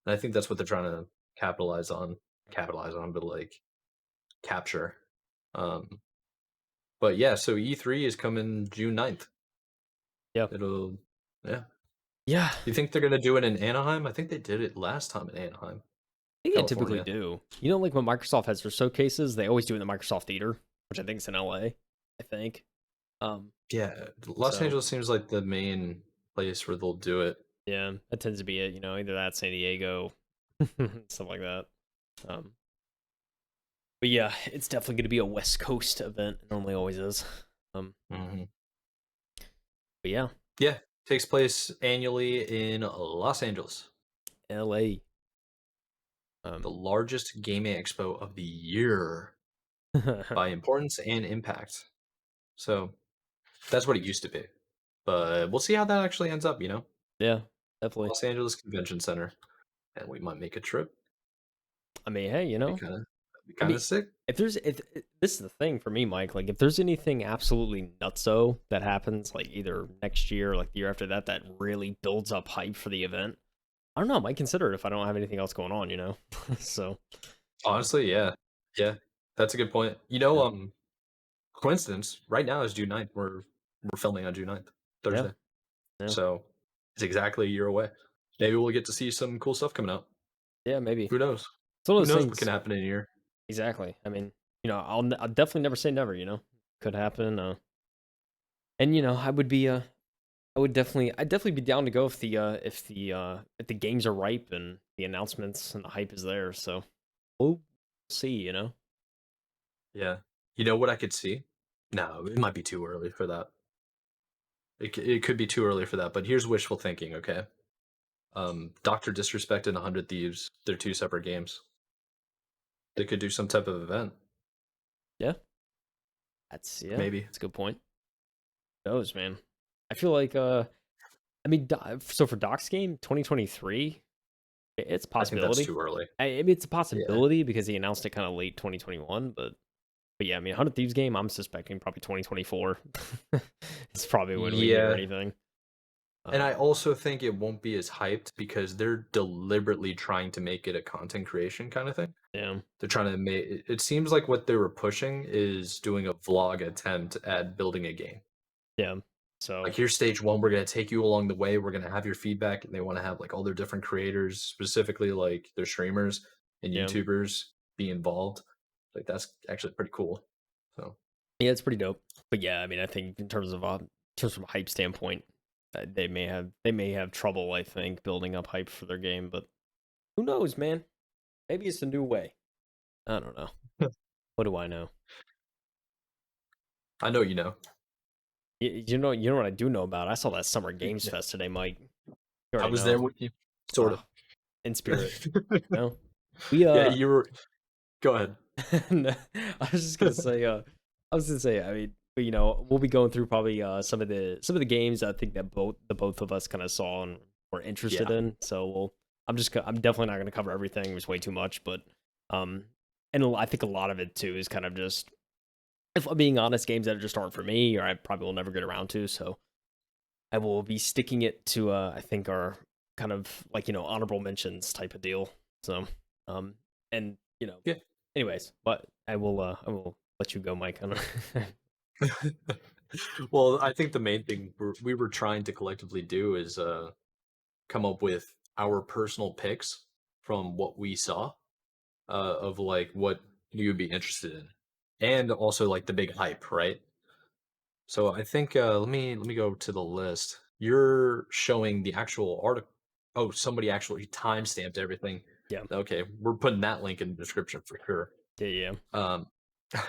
S1: And I think that's what they're trying to capitalize on, but like capture. Um, but yeah, so E3 is coming June 9th.
S2: Yeah.
S1: It'll yeah.
S2: Yeah.
S1: You think they're gonna do it in Anaheim? I think they did it last time in Anaheim,
S2: I think they typically
S1: California.
S2: do. You know, like when Microsoft has their showcases, they always do it in the Microsoft Theater, which I think is in LA, I think. Um,
S1: Yeah, Los
S2: so
S1: Angeles seems like the main place where they'll do it.
S2: yeah, that tends to be it, you know, either that, San Diego, stuff like that. Um, but yeah, it's definitely gonna be a West Coast event. It normally always is. Um,
S1: Mhm.
S2: but yeah,
S1: Yeah, takes place annually in Los Angeles,
S2: LA.
S1: the
S2: Um,
S1: largest gaming expo of the year by importance and impact. So that's what it used to be. But we'll see how that actually ends up, you know?
S2: yeah, definitely.
S1: Los Angeles Convention Center. And we might make a trip.
S2: I mean, hey, you
S1: Be
S2: know,
S1: kinda be
S2: I
S1: kinda
S2: mean,
S1: sick.
S2: if this is the thing for me, Mike. Like, if there's anything absolutely nutso that happens, like either next year or like the year after that, that really builds up hype for the event, I don't know. I might consider it if I don't have anything else going on. You know, so
S1: Honestly, yeah. Yeah. That's a good point.
S2: yeah,
S1: Coincidence, right now is June 9th. We're filming on June 9th,
S2: yeah,
S1: Thursday.
S2: yeah,
S1: So it's exactly a year away. Maybe we'll get to see some cool stuff coming out.
S2: yeah. Maybe
S1: Who knows?
S2: it's one of
S1: Who
S2: those
S1: knows what can
S2: things.
S1: happen in a year?
S2: Exactly. I mean, you know, I'll definitely never say never. You know, could happen. And you know, I'd definitely be down to go if the games are ripe and the announcements and the hype is there. So we'll see. You know.
S1: Yeah. You know what I could see? No, it might be too early for that. It could be too early for that, but here's wishful thinking, okay? Doctor Disrespect and 100 Thieves, they're two separate games. They could do some type of event,
S2: Yeah,
S1: maybe.
S2: that's a good point. Who knows, man? I feel like I mean, so for Doc's game 2023, it's a
S1: I think that's
S2: possibility.
S1: too early.
S2: I mean, it's a
S1: Yeah.
S2: possibility because he announced it kind of late 2021, but yeah, I mean, 100 Thieves game, I'm suspecting probably 2024. It's probably when we hear
S1: Yeah.
S2: anything.
S1: And I
S2: Um,
S1: also think it won't be as hyped because they're deliberately trying to make it a content creation kind of thing.
S2: yeah,
S1: They're trying to make it seems like what they were pushing is doing a vlog attempt at building a game.
S2: yeah. So
S1: Like here's stage one, we're gonna take you along the way, we're gonna have your feedback, and they want to have like all their different creators, specifically like their streamers and
S2: yeah,
S1: YouTubers be involved. Like that's actually pretty cool. So
S2: yeah, it's pretty dope. But yeah, I mean, I think in terms of a hype standpoint, they may have trouble. I think building up hype for their game, but who knows, man? Maybe it's a new way. I don't know. What do I know?
S1: I know you know.
S2: You know what I do know about? I saw that Summer Games
S1: Yeah,
S2: Fest today, Mike. You
S1: I
S2: already
S1: was there
S2: know.
S1: with you, sort of.
S2: Ah, in spirit. No, we
S1: Yeah, you were. Go ahead.
S2: no, I was just gonna say. I was gonna say. I mean, you know, we'll be going through probably some of the games I think that the both of us kind of saw and were interested
S1: Yeah.
S2: in. So I'm definitely not gonna cover everything. It was way too much, but um, and I think a lot of it too is kind of just, if I'm being honest, games that just aren't for me, or I probably will never get around to. So I will be sticking it to I think our kind of like, you know, honorable mentions type of deal. So and you know,
S1: Yeah.
S2: anyways, but I will let you go, Mike. I don't
S1: Well, I think the main thing we were trying to collectively do is come up with our personal picks from what we saw of like what you would be interested in, and also like the big hype, right? So I think let me go to the list. You're showing the actual article. Oh, somebody actually time stamped everything.
S2: yeah.
S1: Okay, we're putting that link in the description for sure.
S2: Yeah, yeah.
S1: Um,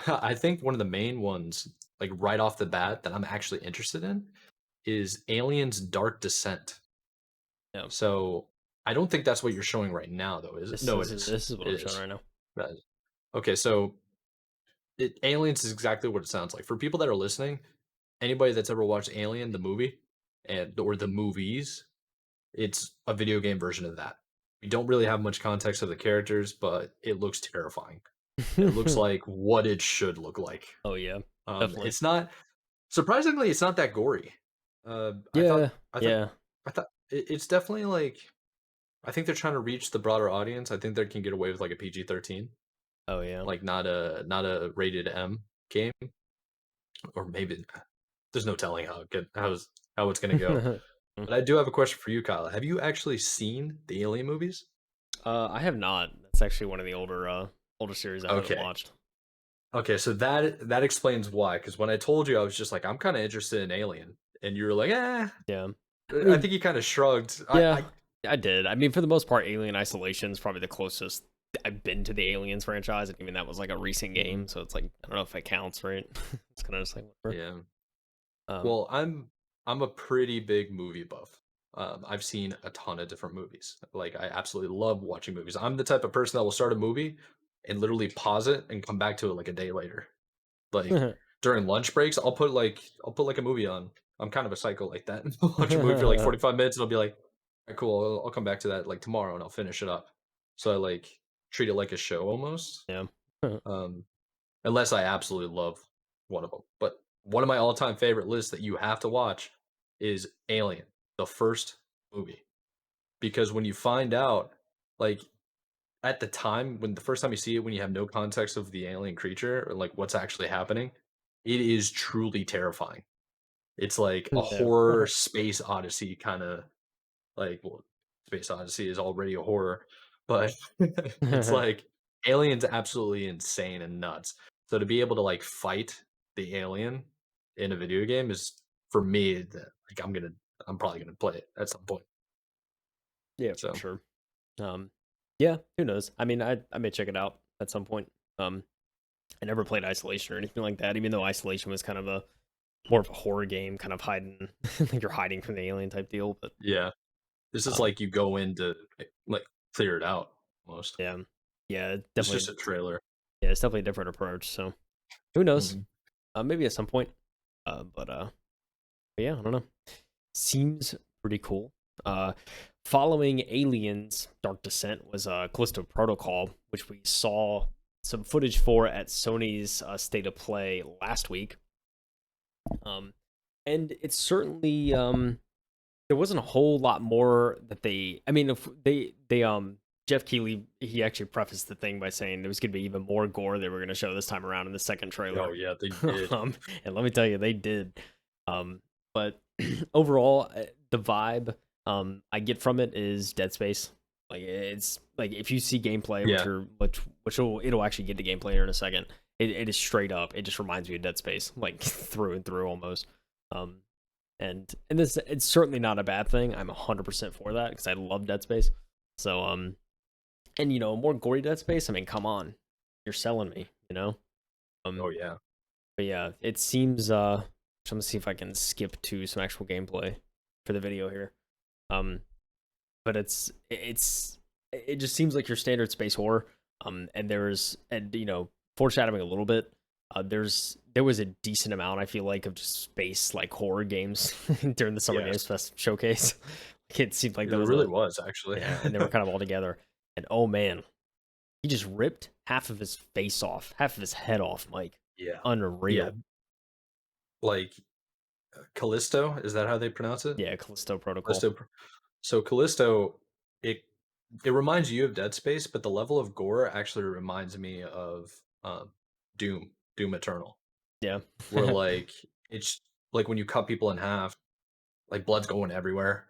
S1: I think one of the main ones, like right off the bat, that I'm actually interested in is Aliens Dark Descent.
S2: Yeah.
S1: So I don't think that's what you're showing right now, though, is it? No, it is.
S2: This is what
S1: It
S2: I'm showing
S1: is.
S2: right now.
S1: That is. Okay, so Aliens is exactly what it sounds like. For people that are listening, anybody that's ever watched Alien, the movie, and or the movies, it's a video game version of that. We don't really have much context of the characters, but it looks terrifying. It looks like what it should look like.
S2: Oh yeah. Definitely.
S1: It's not surprisingly, it's not that gory. I thought
S2: Yeah,
S1: I thought
S2: yeah.
S1: I thought it's definitely like I think they're trying to reach the broader audience. I think they can get away with like a PG-13,
S2: Oh, yeah.
S1: like not a rated M game, or maybe there's no telling how it's gonna go.
S2: Mm.
S1: But I do have a question for you, Kyle. Have you actually seen the Alien movies?
S2: I have not. That's actually one of the older series I haven't
S1: Okay.
S2: watched.
S1: Okay, so that explains why. Because when I told you, I was just like, I'm kind of interested in Alien, and you were like,
S2: Yeah. I
S1: I
S2: mean,
S1: think you kind of shrugged.
S2: yeah, I did. I mean, for the most part, Alien Isolation is probably the closest I've been to the Aliens franchise, and even that was like a recent
S1: Mhm.
S2: game, so it's like I don't know if it counts, right? It's kind of just like whatever.
S1: Yeah.
S2: Um,
S1: Well, I'm a pretty big movie buff. I've seen a ton of different movies. Like I absolutely love watching movies. I'm the type of person that will start a movie and literally pause it and come back to it like a day later. Like during lunch breaks, I'll put like a movie on. I'm kind of a psycho like that. Watch a movie for like 45 minutes and I'll be like, all right, cool. I'll come back to that like tomorrow and I'll finish it up. So I like treat it like a show almost.
S2: yeah.
S1: Um, unless I absolutely love one of them. But one of my all-time favorite lists that you have to watch is Alien, the first movie. Because when you find out, like at the time, when the first time you see it, when you have no context of the alien creature or like what's actually happening, it is truly terrifying. It's like a
S2: Yeah.
S1: horror space odyssey kind of like, well, Space Odyssey is already a horror, but it's like Alien's absolutely insane and nuts. So to be able to like fight the alien in a video game is for me like I'm probably gonna play it at some point.
S2: Yeah, for
S1: So
S2: sure. Yeah, who knows? I mean, I may check it out at some point. Um, I never played Isolation or anything like that, even though Isolation was kind of a more of a horror game, kind of hiding, like you're hiding from the alien type deal. But
S1: yeah, this is
S2: um,
S1: like you go in to like clear it out almost.
S2: yeah, yeah,
S1: It's just
S2: definitely,
S1: a trailer.
S2: yeah, it's definitely a different approach. So who knows?
S1: Mhm.
S2: Maybe at some point. But yeah, I don't know. Seems pretty cool. Uh, Following Aliens Dark Descent was Callisto Protocol, which we saw some footage for at Sony's State of Play last week. Um, and it's certainly there wasn't a whole lot more that they. I mean, if they Jeff Keighley, he actually prefaced the thing by saying there was going to be even more gore they were going to show this time around in the second
S1: Oh
S2: trailer.
S1: yeah, they did.
S2: And let me tell you, they did. But overall, the vibe I get from it is Dead Space. Like it's like if you see gameplay,
S1: Yeah,
S2: which it'll actually get to gameplay here in a second. It is straight up. It just reminds me of Dead Space, like through and through almost. Um, and this it's certainly not a bad thing. I'm 100% for that because I love Dead Space. So and more gory Dead Space. I mean, come on, you're selling me. Um,
S1: oh yeah.
S2: but yeah, it seems I'm gonna see if I can skip to some actual gameplay for the video here. Um, but it just seems like your standard space horror. And foreshadowing a little bit. There was a decent amount I feel like of just space like horror games during the Summer
S1: Yes,
S2: Games Fest showcase. It seemed like
S1: it
S2: there was
S1: really
S2: a
S1: was actually.
S2: yeah, and they were kind of all together. And oh man, he just ripped half of his face off, half of his head off, Mike.
S1: Yeah, yeah.
S2: Unreal.
S1: Like Callisto, is that how they pronounce it?
S2: Yeah, Callisto Protocol.
S1: Callisto. So Callisto, it it reminds you of Dead Space, but the level of gore actually reminds me of Doom, Doom Eternal,
S2: Yeah.
S1: where like it's like when you cut people in half, like blood's going everywhere.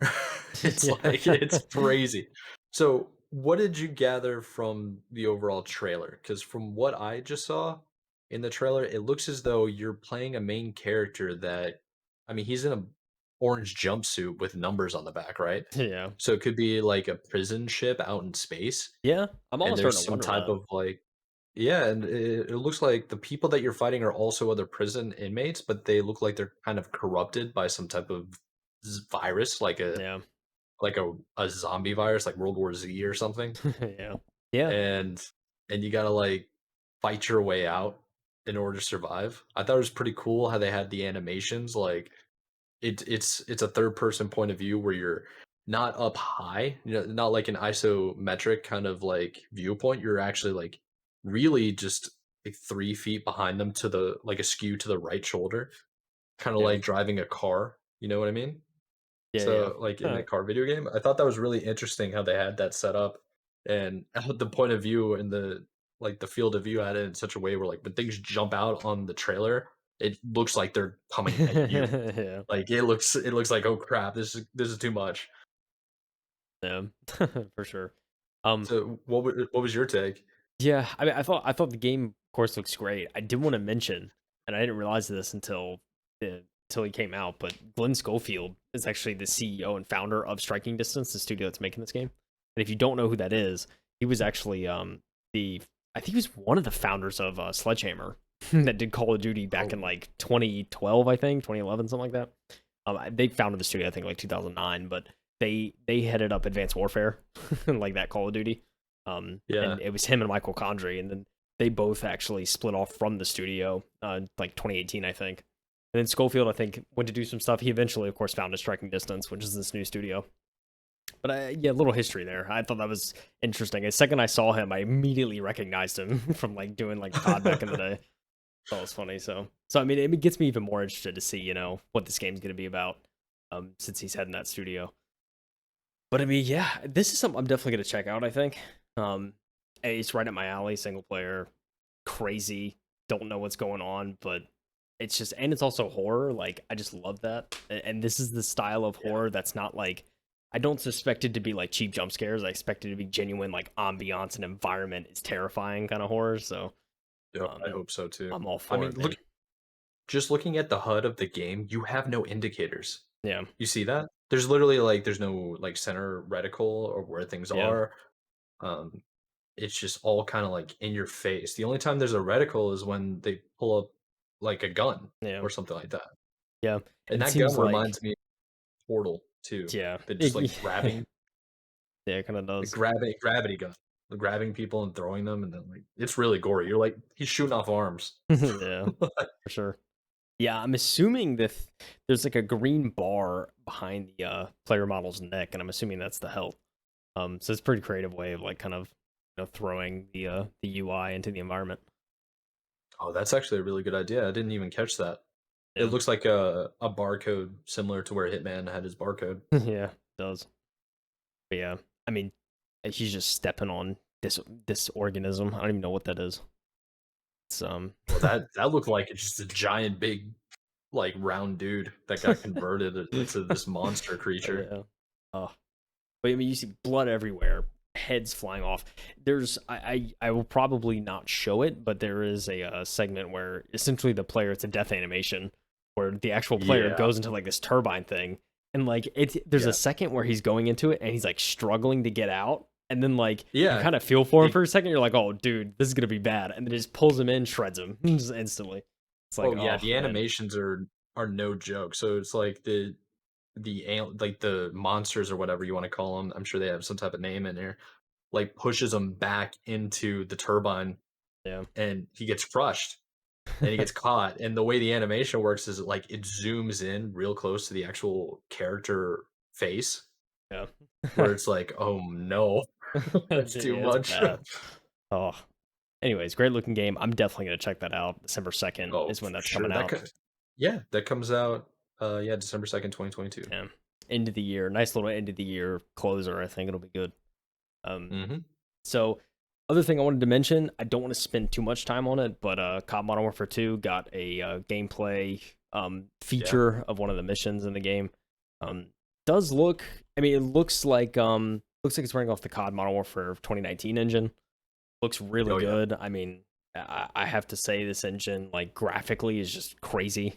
S1: It's
S2: Yeah.
S1: like it's crazy. So, what did you gather from the overall trailer? Because from what I just saw in the trailer, it looks as though you're playing a main character that, I mean, he's in a orange jumpsuit with numbers on the back, right?
S2: Yeah.
S1: So it could be like a prison ship out in space,
S2: Yeah. I'm
S1: and
S2: almost starting
S1: there's
S2: to
S1: some
S2: wonder
S1: type
S2: that.
S1: of like, yeah, and it looks like the people that you're fighting are also other prison inmates, but they look like they're kind of corrupted by some type of virus,
S2: Yeah.
S1: like a zombie virus, like World War Z or something,
S2: Yeah. Yeah.
S1: and you gotta like fight your way out in order to survive. I thought it was pretty cool how they had the animations, like it's a third person point of view where you're not up high, not like an isometric kind of like viewpoint. You're actually like really just like 3 feet behind them to the like askew to the right shoulder, kind of
S2: Yeah.
S1: like driving a car. You know what I mean?
S2: Yeah, yeah.
S1: So, like, in
S2: Huh.
S1: that car video game, I thought that was really interesting how they had that set up and how the point of view and the field of view had it in such a way where, like, when things jump out on the trailer, it looks like they're coming at you.
S2: Yeah,
S1: Like, it looks like, "Oh, crap. This is too much."
S2: yeah, for sure. Um,
S1: So, what was your take?
S2: yeah, I mean, I thought the game, of course, looks great. I did want to mention, and I didn't realize this until he came out, but Glenn Schofield is actually the CEO and founder of Striking Distance, the studio that's making this game. And if you don't know who that is, he was actually the I think he was one of the founders of Sledgehammer that did Call of Duty back in
S1: Oh,
S2: like 2012, I think 2011, something like that. They founded the studio, I think, like 2009, but they headed up Advanced Warfare, like that Call of Duty.
S1: yeah.
S2: And it was him and Michael Condrey, and then they both actually split off from the studio, like 2018, I think. And then Schofield, I think, went to do some stuff. He eventually, of course, founded Striking Distance, which is this new studio. But yeah, a little history there. I thought that was interesting. The second I saw him, I immediately recognized him from like doing like COD back in the day. That was funny. So I mean, it gets me even more interested to see, what this game's going to be about, since he's heading that studio. But I mean, yeah, this is something I'm definitely going to check out. I think, um, it's right up my alley. Single player, crazy. Don't know what's going on, but it's just, and it's also horror. Like I just love that. And this is the style of
S1: Yeah.
S2: horror that's not like, I don't suspect it to be like cheap jump scares. I expect it to be genuine, like ambiance and environment is terrifying kind of horror. So
S1: Yep, I
S2: um,
S1: hope so too.
S2: I'm all
S1: I
S2: for
S1: mean,
S2: it, man.
S1: just looking at the HUD of the game, you have no indicators.
S2: Yeah,
S1: You see that? There's literally, like, there's no, like, center reticle or where things
S2: yeah,
S1: are. Um, it's just all kinda, like, in your face. The only time there's a reticle is when they pull up, like, a gun
S2: yeah,
S1: or something like that.
S2: yeah.
S1: And
S2: And it
S1: that gun
S2: seems like,
S1: reminds me of Portal too,
S2: yeah,
S1: but just, like,
S2: yeah, it kind of
S1: the
S2: does.
S1: gravity gun, the grabbing people and throwing them, and then, like, it's really gory. You're like, "He's shooting off arms."
S2: Yeah, for sure. Yeah, I'm assuming that there's like a green bar behind the player model's neck, and I'm assuming that's the health. So it's a pretty creative way of like kind of throwing the UI into the environment.
S1: Oh, that's actually a really good idea. I didn't even catch that. It
S2: Yeah,
S1: looks like a barcode similar to where Hitman had his barcode.
S2: yeah, it does. But yeah, I mean, he's just stepping on this organism. I don't even know what that is. It's
S1: Well, that looked like it's just a giant, big, like, round dude that got converted into this monster creature.
S2: yeah. Oh, but I mean, you see blood everywhere, heads flying off. I will probably not show it, but there is a segment where essentially the player, it's a death animation where the actual player
S1: Yeah,
S2: goes into like this turbine thing, and like there's a
S1: yeah,
S2: second where he's going into it and he's like struggling to get out, and then like you
S1: yeah.
S2: kind of feel for him
S1: It
S2: for a second. You're like, oh, dude, this is gonna be bad, and then it just pulls him in, shreds him just instantly. It's like,
S1: oh, yeah,
S2: oh
S1: the
S2: man,
S1: animations are no joke. So it's like like, the monsters or whatever you wanna call them. I'm sure they have some type of name in there, like, pushes him back into the turbine,
S2: yeah,
S1: and he gets crushed. And he gets caught, and the way the animation works is, like, it zooms in real close to the actual character face,
S2: yeah.
S1: where it's like, "Oh, no. That's too
S2: It's
S1: much."
S2: bad. Oh, anyways, great looking game. I'm definitely gonna check that out. December 2nd
S1: Oh,
S2: is when
S1: for
S2: that's
S1: sure,
S2: coming out.
S1: yeah, that comes out, yeah, December 2nd, 2022.
S2: Yeah. End of the year. Nice little end of the year closer. I think it'll be good. Um,
S1: Mhm.
S2: so other thing I wanted to mention, I don't want to spend too much time on it, but COD Modern Warfare 2 got a gameplay
S1: Yeah.
S2: feature of one of the missions in the game. Um, does look, I mean, it looks like it's running off the COD Modern Warfare 2019 engine. Looks really
S1: Oh, yeah.
S2: good. I mean, I have to say this engine, like graphically, is just crazy,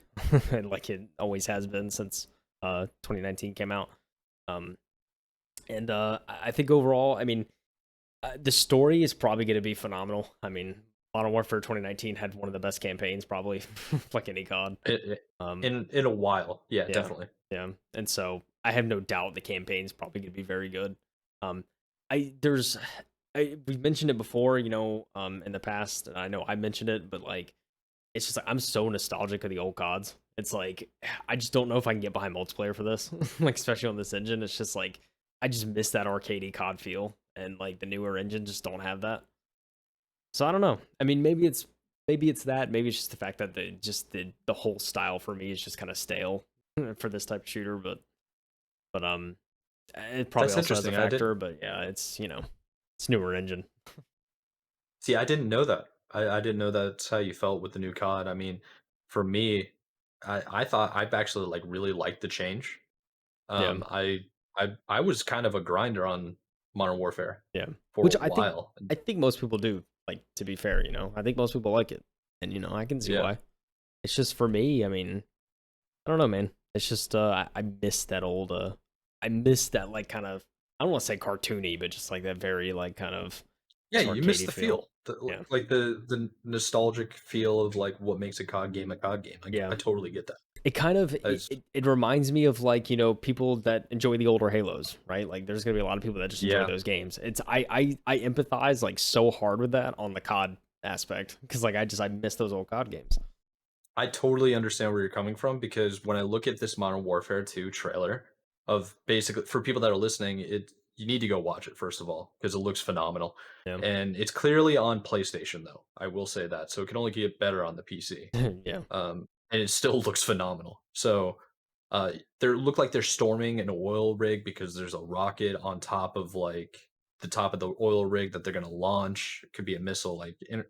S2: and like it always has been since 2019 came out. Um, and I think overall, I mean, the story is probably going to be phenomenal. I mean, Modern Warfare 2019 had one of the best campaigns, probably, like any COD.
S1: It
S2: Um,
S1: in a while. Yeah,
S2: yeah,
S1: definitely.
S2: yeah, and so I have no doubt the campaign's probably going to be very good. Um, I there's we mentioned it before, in the past. And I know I mentioned it, but like it's just like I'm so nostalgic of the old CODs. It's like I just don't know if I can get behind multiplayer for this, like especially on this engine. It's just like I just miss that arcadey COD feel, and like the newer engines just don't have that. So I don't know. I mean, maybe it's that. Maybe it's just the fact that the whole style for me is just kind of stale. for this type of shooter, but it probably
S1: That's
S2: also has a
S1: interesting. I
S2: factor.
S1: didn't
S2: But yeah, it's newer engine.
S1: see. I didn't know that. I didn't know that's how you felt with the new COD. I mean, for me, I thought I've actually like really liked the change.
S2: Yeah,
S1: I was kind of a grinder on Modern Warfare
S2: yeah.
S1: for
S2: Which
S1: a while.
S2: I think most people do. Like, to be fair, I think most people like it, and I can see
S1: Yeah,
S2: why. It's just for me. I mean, I don't know, man. It's just I miss that old I miss that like kind of, I don't want to say cartoony, but just like that very like kind of
S1: yeah.
S2: just
S1: You miss
S2: arcadey
S1: the
S2: feel.
S1: feel,
S2: Yeah,
S1: like the nostalgic feel of like what makes a COD game a COD game.
S2: yeah.
S1: I totally get that.
S2: It kind of
S1: It's,
S2: it reminds me of like people that enjoy the older Halos, right? Like there's gonna be a lot of people that just enjoy
S1: yeah.
S2: those games. It's I empathize like so hard with that on the COD aspect because like I miss those old COD games.
S1: I totally understand where you're coming from because when I look at this Modern Warfare 2 trailer of basically for people that are listening, it you need to go watch it first of all because it looks phenomenal.
S2: Yeah,
S1: And it's clearly on PlayStation though. I will say that. So it can only get better on the PC.
S2: yeah,
S1: And it still looks phenomenal. So they look like they're storming an oil rig because there's a rocket on top of like the top of the oil rig that they're going to launch. It could be a missile,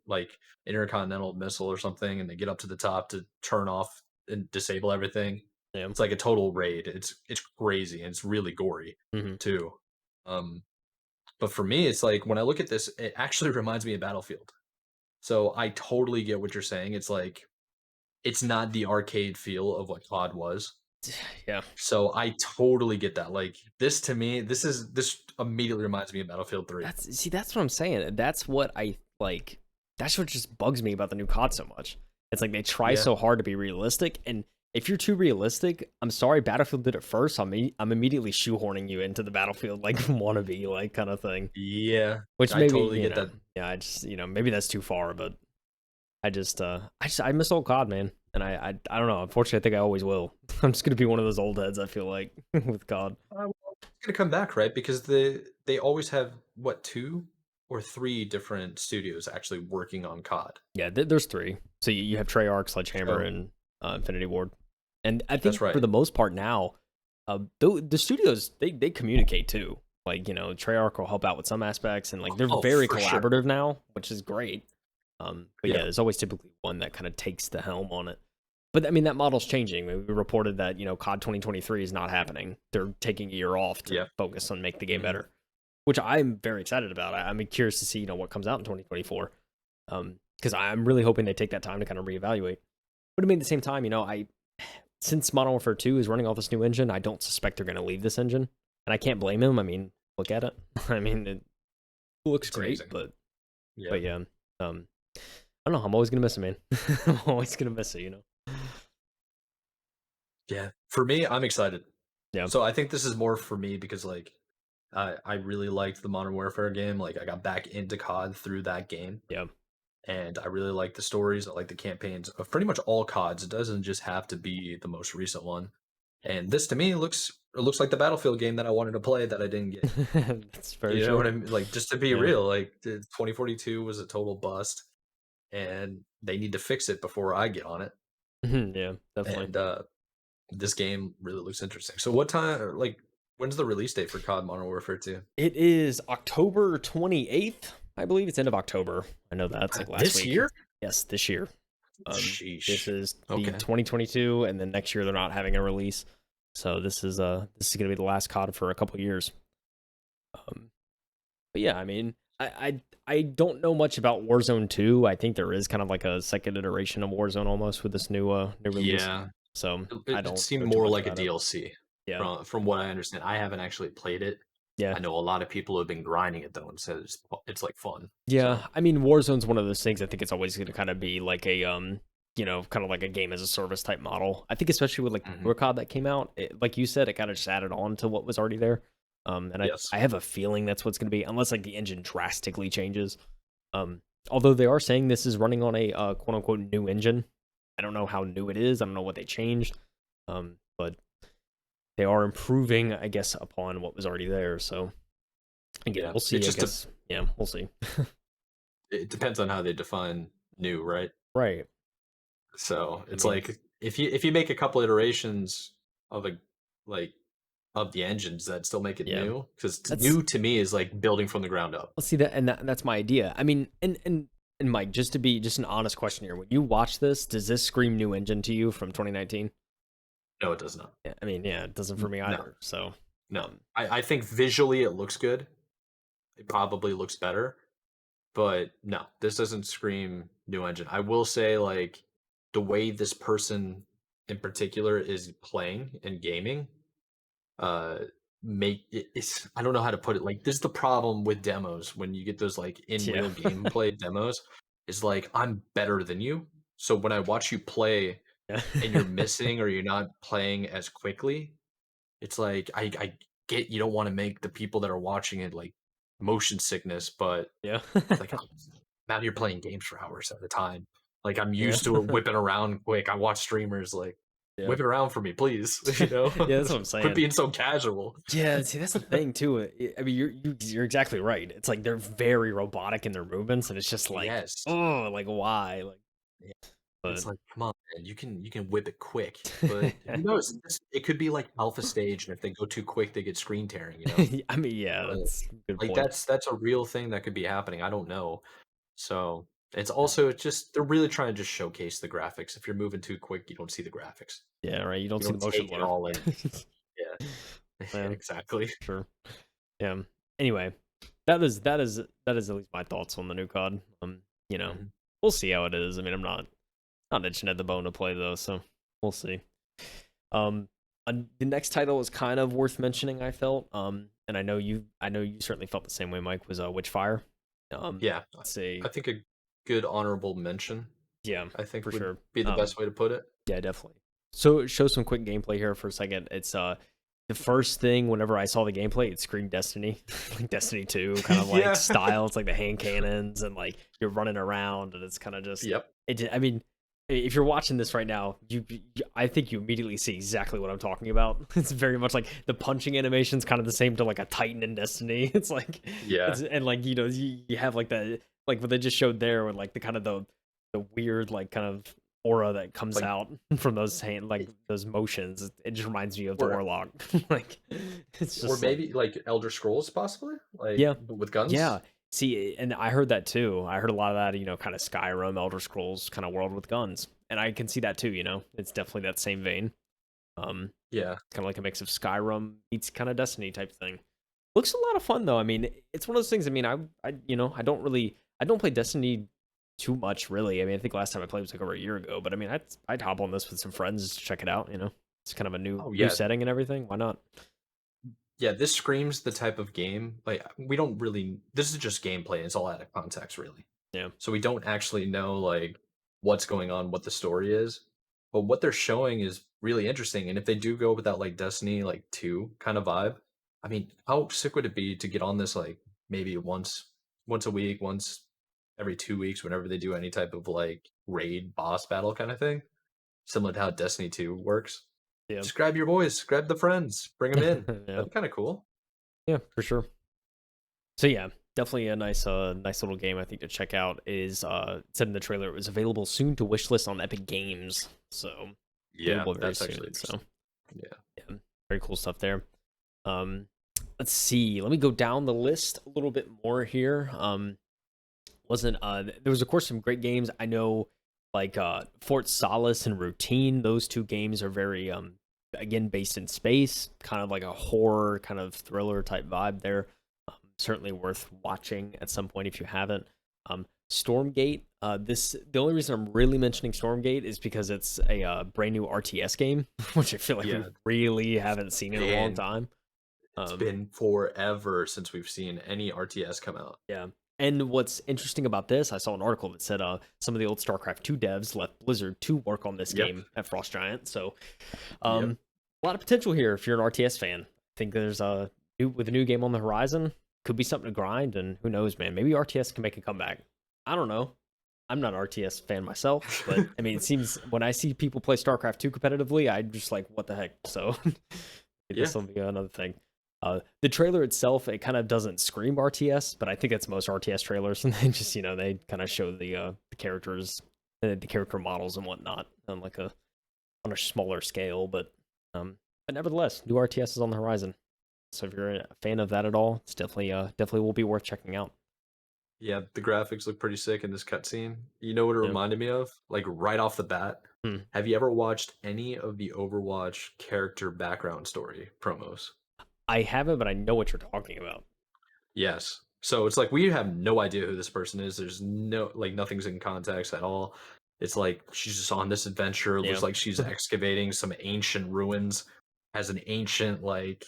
S1: like intercontinental missile or something, and they get up to the top to turn off and disable everything.
S2: yeah.
S1: It's like a total raid. It's crazy and it's really gory
S2: Hmm.
S1: too. Um, but for me, it's like when I look at this, it actually reminds me of Battlefield. So I totally get what you're saying. It's like it's not the arcade feel of what COD was.
S2: Yeah.
S1: So I totally get that. Like this to me, this immediately reminds me of Battlefield 3.
S2: That's what I'm saying. That's what I like. That's what just bugs me about the new COD so much. It's like they try
S1: Yeah.
S2: so hard to be realistic, and if you're too realistic, I'm sorry, Battlefield did it first. I'm immediately shoehorning you into the Battlefield like wannabe like kind of thing.
S1: Yeah.
S2: Which
S1: I
S2: maybe
S1: totally get that.
S2: yeah, I just maybe that's too far, but I miss old COD, man, and I don't know. Unfortunately, I think I always will. I'm just gonna be one of those old heads. I feel like with COD.
S1: Well, it's gonna come back, right? Because they always have what, two or three different studios actually working on COD.
S2: Yeah, there's three. So you have Treyarch, Sledgehammer,
S1: So
S2: and Infinity Ward. And I
S1: that's
S2: think for
S1: right.
S2: the most part now, the studios they communicate too. Like Treyarch will help out with some aspects, and like they're
S1: Oh,
S2: very
S1: for sure.
S2: collaborative now, which is great. But yeah,
S1: Yeah.
S2: there's always typically one that kind of takes the helm on it. But I mean, that model's changing. We reported that COD 2023 is not happening. They're taking a year off to
S1: Yeah.
S2: focus on make the game
S1: Mhm.
S2: better, which I'm very excited about. I'm curious to see what comes out in 2024. Because I'm really hoping they take that time to kind of reevaluate. But I mean, at the same time, I since Modern Warfare 2 is running off this new engine, I don't suspect they're going to leave this engine, and I can't blame him. I mean, look at it. I mean, it looks
S1: It's
S2: great,
S1: amazing.
S2: but
S1: Yeah.
S2: yeah, I don't know. I'm always gonna miss it, man. I'm always gonna miss it.
S1: Yeah. For me, I'm excited.
S2: Yeah,
S1: So I think this is more for me because like I really liked the Modern Warfare game. Like I got back into COD through that game.
S2: yeah.
S1: And I really like the stories. I like the campaigns of pretty much all CODs. It doesn't just have to be the most recent one. And this to me looks like the Battlefield game that I wanted to play that I didn't get.
S2: That's very
S1: You know
S2: true.
S1: what I mean? Like just to be
S2: Yeah,
S1: real, like 2042 was a total bust, and they need to fix it before I get on it.
S2: yeah, definitely.
S1: And this game really looks interesting. So what time? Like when's the release date for COD Modern Warfare 2?
S2: It is October 28th, I believe. It's end of October. I know that's like last
S1: This
S2: week.
S1: year?
S2: Yes, this year. This
S1: Sheesh.
S2: is the
S1: Okay.
S2: 2022, and then next year they're not having a release. So this is gonna be the last COD for a couple years. Um, but yeah, I mean, I don't know much about Warzone 2. I think there is kind of like a second iteration of Warzone almost with this new release.
S1: Yeah.
S2: So I
S1: It
S2: don't
S1: seemed
S2: know too
S1: more
S2: much
S1: like a
S2: about it.
S1: DLC
S2: Yeah,
S1: from what I understand. I haven't actually played it.
S2: yeah.
S1: I know a lot of people have been grinding it though and said it's like fun.
S2: Yeah,
S1: So,
S2: I mean, Warzone's one of those things. I think it's always going to kind of be like a kind of like a game as a service type model. I think especially with like the
S1: mhm.
S2: newer COD that came out, like you said, it kind of just added on to what was already there. And
S1: Yes.
S2: I have a feeling that's what's going to be, unless like the engine drastically changes. Um, although they are saying this is running on a quote unquote new engine. I don't know how new it is. I don't know what they changed. But they are improving, I guess, upon what was already there. So again,
S1: Yeah.
S2: we'll
S1: It
S2: see. I
S1: just
S2: guess, yeah, we'll see.
S1: it depends on how they define new, right?
S2: Right.
S1: So,
S2: I
S1: it's
S2: mean,
S1: like if you make a couple iterations of a like of the engines that still make it
S2: Yeah,
S1: new. Because
S2: that's
S1: new to me is like building from the ground up.
S2: let's see that, and that's my idea. I mean, and Mike, just to be just an honest question here, when you watch this, does this scream new engine to you from 2019?
S1: No, it does not.
S2: Yeah, I mean, yeah, it doesn't for me
S1: No,
S2: either. So,
S1: no.
S2: um,
S1: I think visually it looks good. It probably looks better, but no, this doesn't scream new engine. I will say, like, the way this person in particular is playing and gaming, uh, it's I don't know how to put it. Like, this is the problem with demos when you get those like in
S2: yeah,
S1: real gameplay demos. Is like I'm better than you. So when I watch you play
S2: yeah,
S1: and you're missing or you're not playing as quickly, it's like I get you don't want to make the people that are watching it like motion sickness, but
S2: yeah,
S1: like I'm out here playing games for hours at a time. Like I'm
S2: yeah,
S1: used to it whipping around quick. I watch streamers like
S2: yeah,
S1: whip it around for me, please. You know,
S2: yeah. That's what I'm
S1: quit
S2: saying.
S1: being so casual.
S2: Yeah, see, that's the thing too. I mean, you're exactly right. It's like they're very robotic in their movements, and it's just like,
S1: Yes.
S2: oh, like why? Like,
S1: Yeah. It's
S2: but
S1: like, come on, man, you can whip it quick, but who knows? It could be like alpha stage, and if they go too quick, they get screen tearing. You know,
S2: I mean, yeah,
S1: but
S2: that's a good
S1: like
S2: point.
S1: that's a real thing that could be happening. I don't know. So it's
S2: Yeah,
S1: also it's just they're really trying to just showcase the graphics. If you're moving too quick, you don't see the graphics.
S2: yeah, right. You don't
S1: You
S2: see the
S1: don't
S2: motion
S1: take it
S2: blur.
S1: all in. Yeah,
S2: Yeah,
S1: exactly.
S2: sure. Yeah. Anyway, that is at least my thoughts on the new COD. You know,
S1: Mhm.
S2: we'll see how it is. I mean, I'm not itching at the bone to play though, so we'll see. Um, the next title is kind of worth mentioning. I felt, and I know you certainly felt the same way. Mike was Witchfire.
S1: Yeah,
S2: Let's see,
S1: I think a good honorable mention.
S2: yeah,
S1: I think
S2: for
S1: would
S2: sure.
S1: be the best way to put it.
S2: Yeah, definitely. So show some quick gameplay here for a second. It's the first thing whenever I saw the gameplay, it screamed Destiny, like Destiny 2 kind of like
S1: Yeah.
S2: style. It's like the hand cannons and like you're running around and it's kind of just
S1: Yep.
S2: I mean, if you're watching this right now, I think you immediately see exactly what I'm talking about. It's very much like the punching animation's kind of the same to like a Titan in Destiny. It's like
S1: Yeah.
S2: it's and like you have like the like what they just showed there with like the kind of the weird like kind of aura that comes
S1: Like
S2: out from those hand like those motions. It just reminds me of the
S1: or
S2: Warlock. Like it's
S1: or
S2: just like
S1: maybe like Elder Scrolls possibly? Like
S2: yeah,
S1: with guns?
S2: yeah. See, and I heard that too. I heard a lot of that, kind of Skyrim, Elder Scrolls kind of world with guns, and I can see that too. It's definitely that same vein. Um,
S1: Yeah.
S2: kind of like a mix of Skyrim meets kind of Destiny type thing. Looks a lot of fun though. I mean, it's one of those things. I mean, I don't play Destiny too much really. I mean, I think last time I played was like over a year ago. But I mean, I'd hop on this with some friends just to check it out. It's kind of a
S1: Oh
S2: new
S1: yeah.
S2: setting and everything. Why not?
S1: Yeah, this screams the type of game like we don't really this is just gameplay, it's all out of context really.
S2: Yeah,
S1: So we don't actually know like what's going on, what the story is. But what they're showing is really interesting. And if they do go with that like Destiny like 2 kind of vibe, I mean, how sick would it be to get on this like maybe once a week, once every 2 weeks, whenever they do any type of like raid boss battle kind of thing, similar to how Destiny 2 works.
S2: yeah,
S1: Just grab your boys, grab the friends, bring them in.
S2: yeah,
S1: That'd be kind of cool.
S2: yeah, for sure. So yeah, definitely a nice little game I think to check out. Is it said in the trailer it was available soon to wishlist on Epic Games, so
S1: Yeah,
S2: available very
S1: that's actually
S2: soon. So
S1: interesting. Yeah.
S2: yeah, very cool stuff there. Um, let's see. Let me go down the list a little bit more here. Wasn't there was of course some great games. I know like Fort Solace and Routine. Those two games are very again based in space, kind of like a horror kind of thriller type vibe there. Certainly worth watching at some point if you haven't. Stormgate. The only reason I'm really mentioning Stormgate is because it's a brand new RTS game, which I feel like we
S1: Yeah,
S2: really haven't seen in a long
S1: man,
S2: time.
S1: it's
S2: Um,
S1: been forever since we've seen any RTS come out.
S2: yeah. And what's interesting about this, I saw an article that said some of the old StarCraft 2 devs left Blizzard to work on this
S1: Yep,
S2: game at Frost Giant. So,
S1: yep.
S2: a lot of potential here if you're an RTS fan. I think there's with a new game on the horizon, could be something to grind, and who knows, man? Maybe RTS can make a comeback. I don't know. I'm not an RTS fan myself, but I mean, it seems when I see people play StarCraft 2 competitively, I'm just like, what the heck? So
S1: Yeah,
S2: this will be another thing. The trailer itself, it kind of doesn't scream RTS, but I think that's most RTS trailers, and they just they kind of show the characters, the character models and whatnot on like on a smaller scale, but But nevertheless, new RTS is on the horizon. So if you're a fan of that at all, it's definitely will be worth checking out.
S1: Yeah, the graphics look pretty sick in this cutscene. You know what it
S2: Yeah.
S1: reminded me of? Like right off the bat.
S2: Hmm.
S1: Have you ever watched any of the Overwatch character background story promos?
S2: I haven't, but I know what you're talking about.
S1: Yes. So it's like we have no idea who this person is. There's no like nothing's in context at all. It's like she's just on this adventure. It looks
S2: Yeah.
S1: like she's excavating some ancient ruins, has an ancient like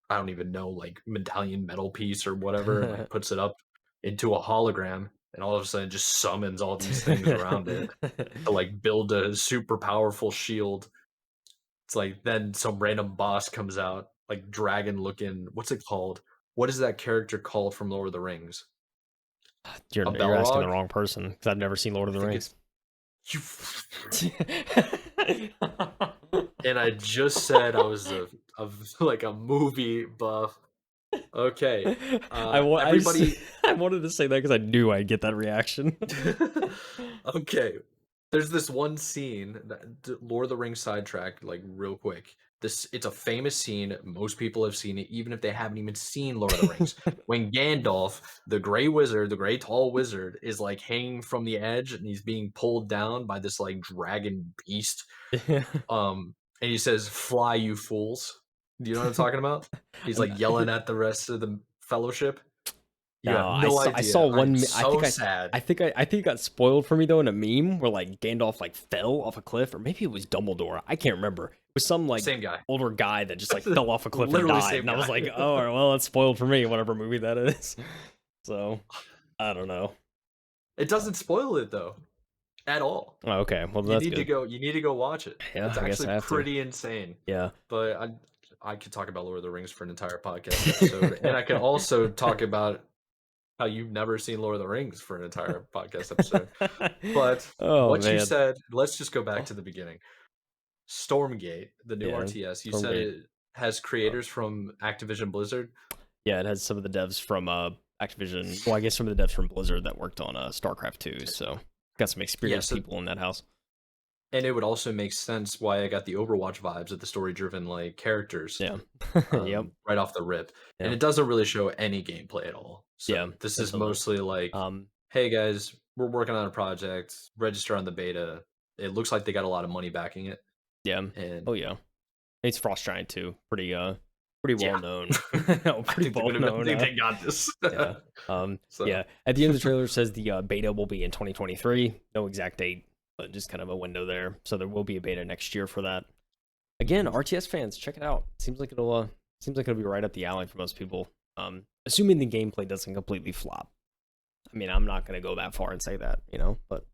S1: I don't even know like medallion metal piece or whatever, and like puts it up into a hologram, and all of a sudden just summons all these things around it to like build a super powerful shield. It's like then some random boss comes out, like dragon looking. What's it called? What is that character called from Lord of the Rings? A
S2: You're asking the
S1: Balrog?
S2: wrong person because I've never seen Lord
S1: I
S2: of the
S1: think
S2: Rings.
S1: it's you. And I just said I was a like a movie buff. Okay, everybody.
S2: I wanted to say that because I knew I'd get that reaction.
S1: Okay, there's this one scene that Lord of the Rings sidetrack, like real quick. It's a famous scene. Most people have seen it, even if they haven't even seen Lord of the Rings. When Gandalf, the Grey Wizard, the Grey Tall Wizard, is like hanging from the edge and he's being pulled down by this like dragon beast. And he says, "Fly, you fools." Do you know what I'm talking about? He's like yelling at the rest of the fellowship. You
S2: No,
S1: have no
S2: I saw
S1: idea. I'm
S2: one.
S1: so sad.
S2: I think it got spoiled for me though in a meme where like Gandalf like fell off a cliff, or maybe it was Dumbledore. I can't remember. It was some like
S1: Same guy.
S2: older guy that just like fell off a cliff and
S1: Literally
S2: died,
S1: same
S2: and I was
S1: guy.
S2: like, oh well, that's spoiled for me. Whatever movie that is. So I don't know.
S1: It doesn't spoil it though, at all.
S2: Oh, okay, well that's good.
S1: You need to go watch it.
S2: Yeah,
S1: It's
S2: I guess
S1: actually
S2: I have to.
S1: pretty insane.
S2: Yeah.
S1: But I could talk about Lord of the Rings for an entire podcast episode, and I can also talk about how you've never seen Lord of the Rings for an entire podcast episode. But
S2: Oh
S1: what you
S2: man.
S1: said, let's just go back to the beginning. Stormgate, the new
S2: Yeah.
S1: RTS, you said
S2: Stormgate.
S1: it has creators from Activision Blizzard.
S2: Yeah, it has some of the devs from Activision. Well, I guess some of the devs from Blizzard that worked on StarCraft 2. So got some experienced
S1: So
S2: people in that house.
S1: and it would also make sense why I got the Overwatch vibes of the story-driven like characters,
S2: Yeah. Yep.
S1: right off the rip. And
S2: Yeah.
S1: it doesn't really show any gameplay at all. So
S2: Yeah,
S1: this
S2: it
S1: is
S2: doesn't.
S1: mostly like, hey guys, we're working on a project. Register on the beta. It looks like they got a lot of money backing it.
S2: Yeah.
S1: And
S2: Oh yeah. It's Frost Giant too. Pretty well
S1: yeah.
S2: known.
S1: I
S2: Pretty
S1: think
S2: well known.
S1: they got this.
S2: Yeah.
S1: So.
S2: Yeah. At the end of the trailer it says the beta will be in 2023. No exact date, but just kind of a window there. So there will be a beta next year for that. Again, RTS fans, check it out. Seems like it'll be right up the alley for most people. Assuming the gameplay doesn't completely flop. I mean, I'm not gonna go that far and say that, but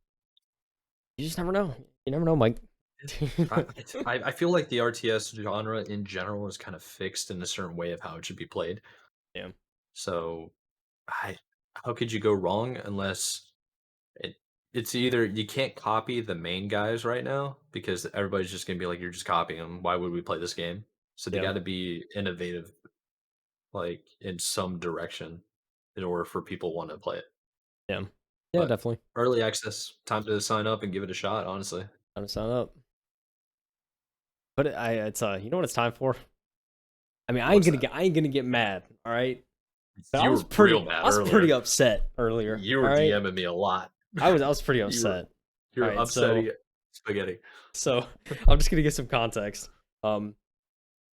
S2: you just never know. You never know, Mike.
S1: I feel like the RTS genre in general is kind of fixed in a certain way of how it should be played.
S2: Yeah.
S1: So, how could you go wrong unless it's either you can't copy the main guys right now because everybody's just gonna be like, you're just copying them. Why would we play this game? So they
S2: Yeah.
S1: got to be innovative, like in some direction, in order for people want to play it.
S2: Yeah. Yeah,
S1: But
S2: definitely.
S1: early access, time to sign up and give it a shot. Honestly,
S2: Time to sign up. But it's you know what it's time for? I mean, I ain't gonna get mad, all right? But
S1: you
S2: I was
S1: were
S2: pretty
S1: real mad
S2: I was
S1: earlier.
S2: pretty upset earlier.
S1: You were
S2: all right?
S1: DMing me a lot.
S2: I was pretty upset.
S1: You're
S2: Alright,
S1: upsetting spaghetti.
S2: So I'm just gonna get some context.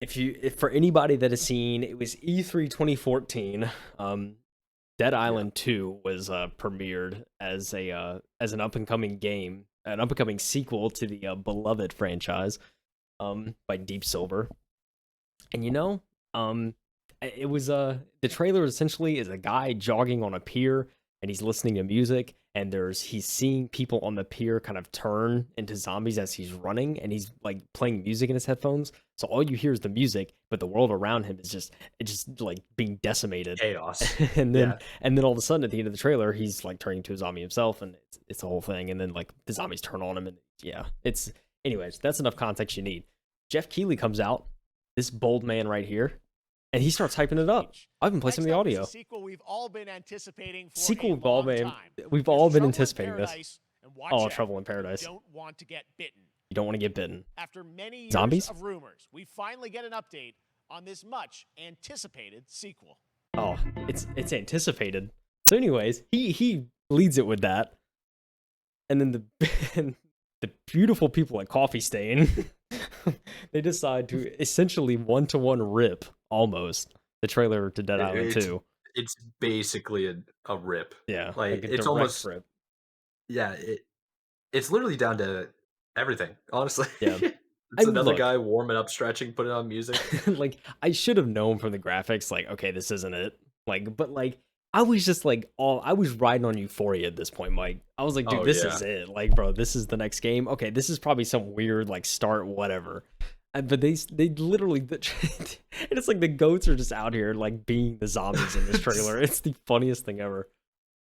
S2: If for anybody that has seen, it was E3 2014. Dead Island 2 was premiered as an up and coming game, an up and coming sequel to the beloved franchise, by Deep Silver. And it was the trailer essentially is a guy jogging on a pier and he's listening to music, and he's seeing people on the pier kind of turn into zombies as he's running, and he's like playing music in his headphones. So all you hear is the music, but the world around him is just like being decimated.
S1: Chaos.
S2: and then all of a sudden at the end of the trailer, he's like turning to a zombie himself, and it's a whole thing. And then like the zombies turn on him, and anyways, that's enough context you need. Jeff Keighley comes out, this bold man right here, and he starts hyping it up. I've been playing some of the audio.
S3: Sequel we've all been anticipating for
S2: We've all been anticipating this. Oh, Trouble in Paradise.
S3: Don't want to get bitten.
S2: You don't want to get bitten.
S3: After many years
S2: Zombies?
S3: of rumors, we finally get an update on this much anticipated sequel.
S2: Oh, it's anticipated. So anyways, he leads it with that. And then the beautiful people at Coffee Stain, they decide to essentially one-to-one rip almost the trailer to Dead Island 2.
S1: It's basically a rip.
S2: Yeah,
S1: like
S2: a
S1: it's
S2: direct
S1: almost
S2: rip.
S1: Yeah, it's literally down to everything, honestly.
S2: Yeah.
S1: It's another
S2: look,
S1: guy warming up, stretching, putting on music.
S2: like I should have known from the graphics, like, okay, this isn't it. Like, but like I was just like I was riding on euphoria at this point, Mike. I was like, dude,
S1: Oh,
S2: this
S1: yeah.
S2: is it. Like, bro, this is the next game. Okay, this is probably some weird like start whatever. But they literally and it's like the goats are just out here like being the zombies in this trailer. It's the funniest thing ever.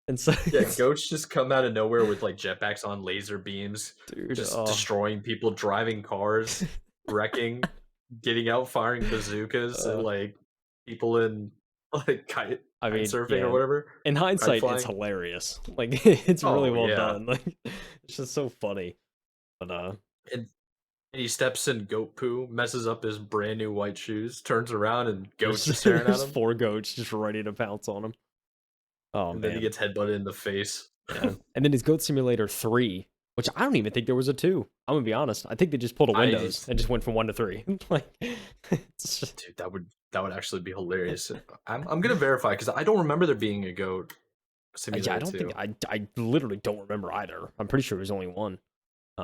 S2: And so
S1: Yeah, goats just come out of nowhere with like jetpacks on, laser beams,
S2: dude,
S1: just
S2: oh.
S1: destroying people, driving cars, wrecking, getting out, firing bazookas at like people in like kite surfing or whatever.
S2: In hindsight,
S1: flying.
S2: it's hilarious. Like it's really well
S1: yeah.
S2: done. Like it's just so funny. But
S1: And he steps in goat poo, messes up his brand new white shoes, turns around and goats just staring at
S2: there's
S1: him.
S2: 4 goats just ready to pounce on him. Oh
S1: And
S2: man.
S1: then he gets headbutted in the face.
S2: Yeah. And then his Goat Simulator 3, which I don't even think there was a 2. I'm gonna be honest. I think they just pulled a Windows and just went from 1 to 3. Like, it's just...
S1: Dude, that would actually be hilarious. I'm gonna verify because I don't remember there being a goat simulator.
S2: Yeah, I don't think I literally don't remember either. I'm pretty sure it was only 1. I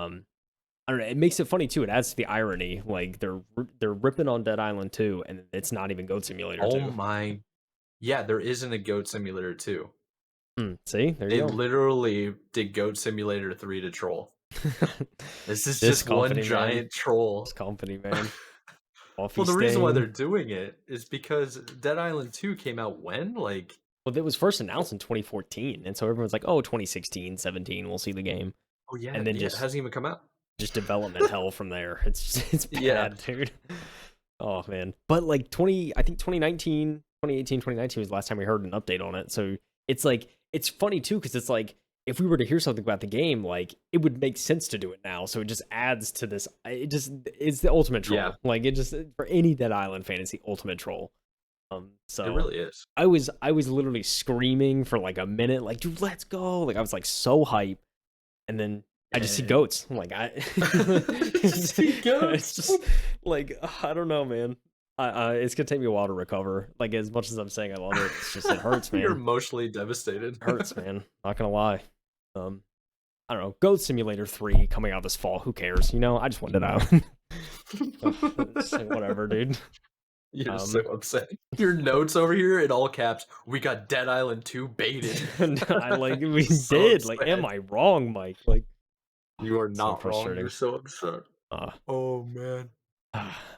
S2: don't know. It makes it funny too. It adds to the irony. Like they're ripping on Dead Island 2, and it's not even Goat Simulator 2.
S1: Oh my, yeah, there isn't a goat simulator 2.
S2: See, there you
S1: They
S2: go.
S1: literally did Goat Simulator 3 to troll. This is just one giant troll.
S2: This company, man.
S1: Well, the reason why they're doing it is because Dead Island 2 came out when? Like,
S2: well, it was first announced in 2014, and so everyone's like, oh, 2016, 17, we'll see the game.
S1: Oh yeah,
S2: and then
S1: it hasn't even come out.
S2: Just development hell from there. It's bad,
S1: Yeah.
S2: dude. Oh man. But like 2018, 2019 was the last time we heard an update on it. So it's like it's funny too, because it's like if we were to hear something about the game, like it would make sense to do it now. So it just adds to this. It's the ultimate troll.
S1: Yeah.
S2: Like it just for any Dead Island fan, it's the ultimate troll. So
S1: it really is.
S2: I was literally screaming for like a minute, like, dude, let's go. Like I was like so hype. And then I just see goats. I'm like,
S1: see goats.
S2: It's just like I don't know, man. It's gonna take me a while to recover. Like as much as I'm saying I love it, it's just it hurts, man.
S1: You're emotionally devastated.
S2: It hurts, man. Not gonna lie. I don't know. Goat Simulator 3 coming out this fall. Who cares? You know, I just wanted it out. It's like, whatever, dude.
S1: You're so upset. Your notes over here in all caps. We got Dead Island 2 baited.
S2: We so did. Upset. Like, am I wrong, Mike? Like,
S1: you are not wrong. You're so upset. Oh man.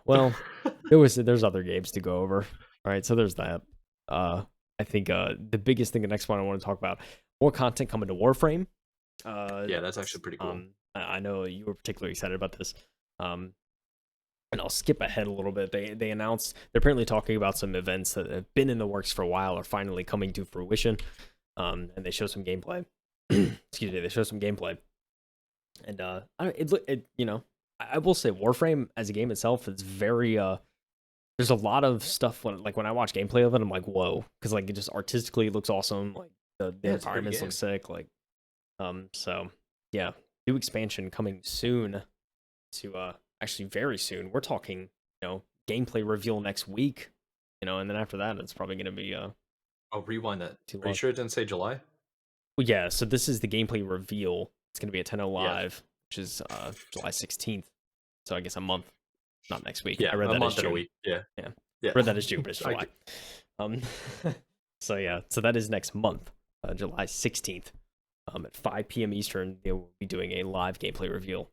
S2: Well, there's other games to go over. All right, so there's that. I think the biggest thing, the next one I want to talk about, more content coming to Warframe.
S1: Yeah, that's actually pretty cool.
S2: I know you were particularly excited about this. And I'll skip ahead a little bit. They announced they're apparently talking about some events that have been in the works for a while are finally coming to fruition. And they show some gameplay. Excuse me, they show some gameplay. And I will say Warframe as a game itself is very there's a lot of stuff when I watch gameplay of it, I'm like, whoa, because like it just artistically looks awesome. Like the environments look sick. Like so yeah, new expansion coming soon to actually very soon. We're talking, gameplay reveal next week, and then after that it's probably gonna be
S1: oh, rewind that. Are you sure it didn't say July?
S2: Well, yeah, so this is the gameplay reveal. It's gonna be at 10:00 live, which is July 16th. So I guess a month, not next week.
S1: Yeah,
S2: I read that
S1: month
S2: as June.
S1: And a week. Yeah.
S2: I read that as June, but it's July. So yeah, so that is next month, July 16th, at 5 p.m. Eastern. They will be doing a live gameplay reveal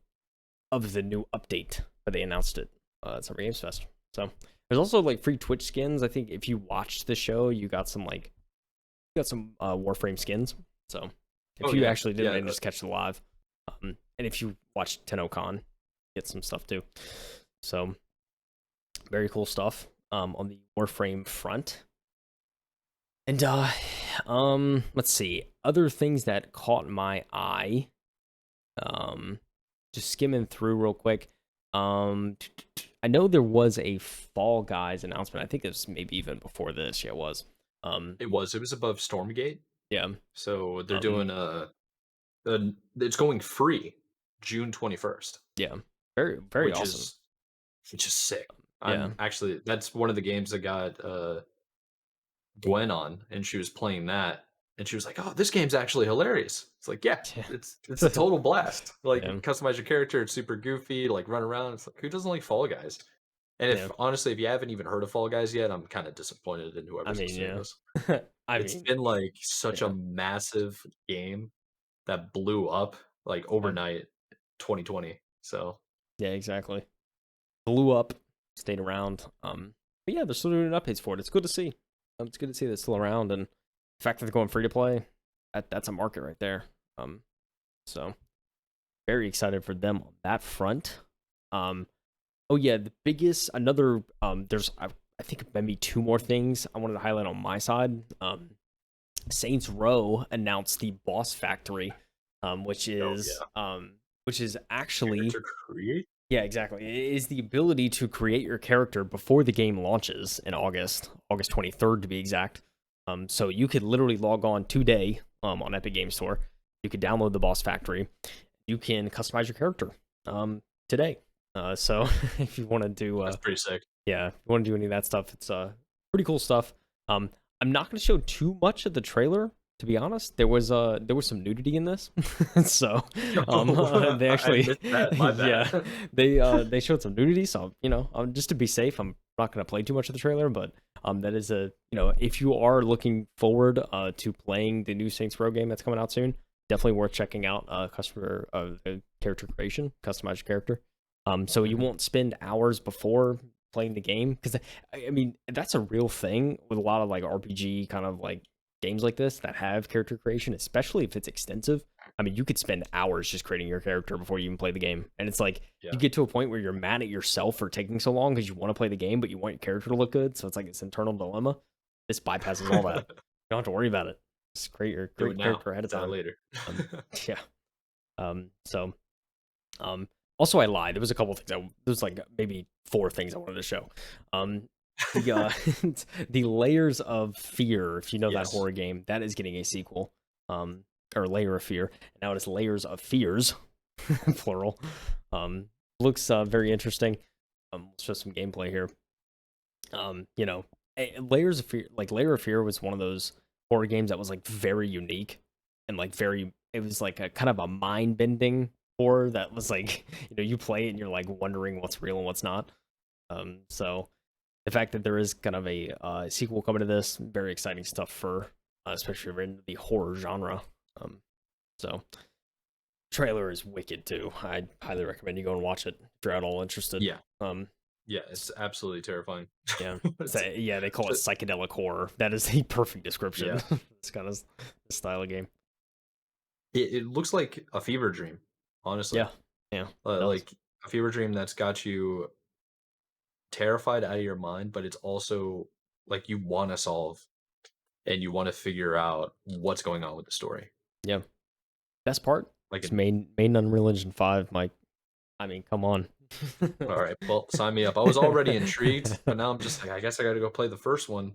S2: of the new update, but they announced it at Summer Games Fest. So there's also like free Twitch skins. I think if you watched the show, you got some Warframe skins. So if you actually didn't just catch the live, and if you watched TennoCon, get some stuff too. So very cool stuff on the Warframe front. And let's see other things that caught my eye. just skimming through real quick. I know there was a Fall Guys announcement. I think it was maybe even before this. Yeah, it was.
S1: It was above Stormgate.
S2: Yeah.
S1: So they're doing it's going free June 21st.
S2: Yeah. Very, very
S1: which
S2: awesome.
S1: Which is sick.
S2: Yeah.
S1: I'm actually that's one of the games that got Gwen on, and she was playing that, and she was like, "Oh, this game's actually hilarious." It's like, yeah,
S2: Yeah.
S1: it's a total blast. Like,
S2: Yeah.
S1: customize your character, it's super goofy, like run around. It's like, who doesn't like Fall Guys? And if
S2: Yeah.
S1: honestly, if you haven't even heard of Fall Guys yet, I'm kind of disappointed in
S2: I
S1: whoever's
S2: mean,
S1: listening to
S2: yeah.
S1: this.
S2: I
S1: It's
S2: mean,
S1: been like such a
S2: yeah.
S1: massive game that blew up like overnight 2020. So
S2: Yeah, exactly. Blew up, stayed around. But yeah, they're still doing updates for it. It's good to see. It's good to see that it's still around, and the fact that they're going free to play, that's a market right there. So very excited for them on that front. Oh yeah, the biggest another there's I think maybe two more things I wanted to highlight on my side. Saints Row announced the Boss Factory, which is actually
S1: character create.
S2: yeah, exactly. It is the ability to create your character before the game launches in August 23rd to be exact. So you could literally log on today on Epic Games Store. You could download the Boss Factory. You can customize your character today. So if you want to do
S1: That's pretty sick.
S2: yeah, if you want to do any of that stuff, it's pretty cool stuff. I'm not going to show too much of the trailer. To be honest, there was some nudity in this, so they actually
S1: My bad.
S2: yeah they showed some nudity. So just to be safe, I'm not going to play too much of the trailer. But that is if you are looking forward to playing the new Saints Row game that's coming out soon, definitely worth checking out customer character creation, customize your character. So you won't spend hours before playing the game, because I mean that's a real thing with a lot of like RPG kind of like games like this that have character creation, especially if it's extensive. I mean, you could spend hours just creating your character before you even play the game, and it's like you get to a point where you're mad at yourself for taking so long because you want to play the game, but you want your character to look good. So it's like this internal dilemma. This bypasses all that. You don't have to worry about it. Just create your character ahead of time.
S1: Later.
S2: Yeah. So, also I lied. There was a couple things. There's like maybe 4 things I wanted to show. The the Layers of Fear, if you know that horror game, that is getting a sequel. Or Layer of Fear. Now it is Layers of Fears, plural. Looks very interesting. Let's show some gameplay here. Layers of Fear, like Layer of Fear, was one of those horror games that was like very unique and like it was like a kind of a mind bending horror that was like you play it and you're like wondering what's real and what's not. So the fact that there is kind of a sequel coming to this, very exciting stuff for especially if you're into the horror genre. So trailer is wicked too. I'd highly recommend you go and watch it if you're at all interested.
S1: Yeah. Yeah, it's absolutely terrifying.
S2: Yeah. Yeah, they call it psychedelic horror. That is the perfect description.
S1: Yeah.
S2: It's kind of the style of game.
S1: It looks like a fever dream, honestly.
S2: Yeah. Yeah.
S1: Like a fever dream that's got you terrified out of your mind, but it's also like you want to solve and you want to figure out what's going on with the story.
S2: Yeah. Best part,
S1: Like
S2: it's main Unreal Engine 5, Mike. I mean, come on.
S1: all right, well, sign me up. I was already intrigued, but now I'm just like, I guess I got to go play the first one.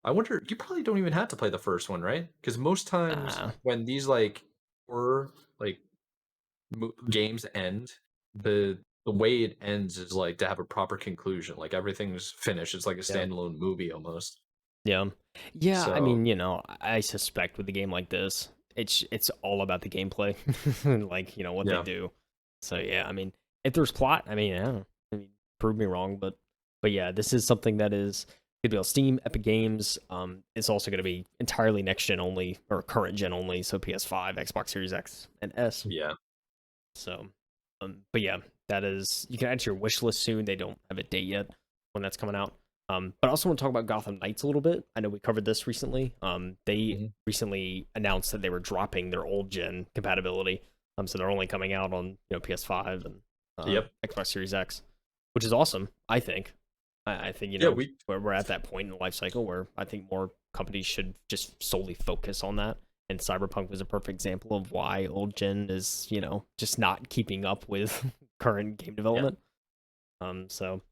S1: I wonder, you probably don't even have to play the first one, right? Because most times when these like horror like games end, the way it ends is like to have a proper conclusion. Like everything's finished. It's like a standalone movie almost.
S2: Yeah. Yeah,
S1: So,
S2: I mean, I suspect with a game like this, it's all about the gameplay. Like, what they do. So yeah, I mean, if there's plot, I mean, prove me wrong, but yeah, this is something that is going to be on Steam, Epic Games. It's also going to be entirely next gen only, or current gen only, so PS5, Xbox Series X and S.
S1: Yeah.
S2: So, but yeah, that is, you can add to your wish list soon. They don't have a date yet when that's coming out. But I also want to talk about Gotham Knights a little bit. I know we covered this recently. They recently announced that they were dropping their old gen compatibility. So they're only coming out on PS5 and Xbox Series X, which is awesome. I think. I think we're at that point in the life cycle where I think more companies should just solely focus on that and Cyberpunk was a perfect example of why old gen is, just not keeping up with current game development. So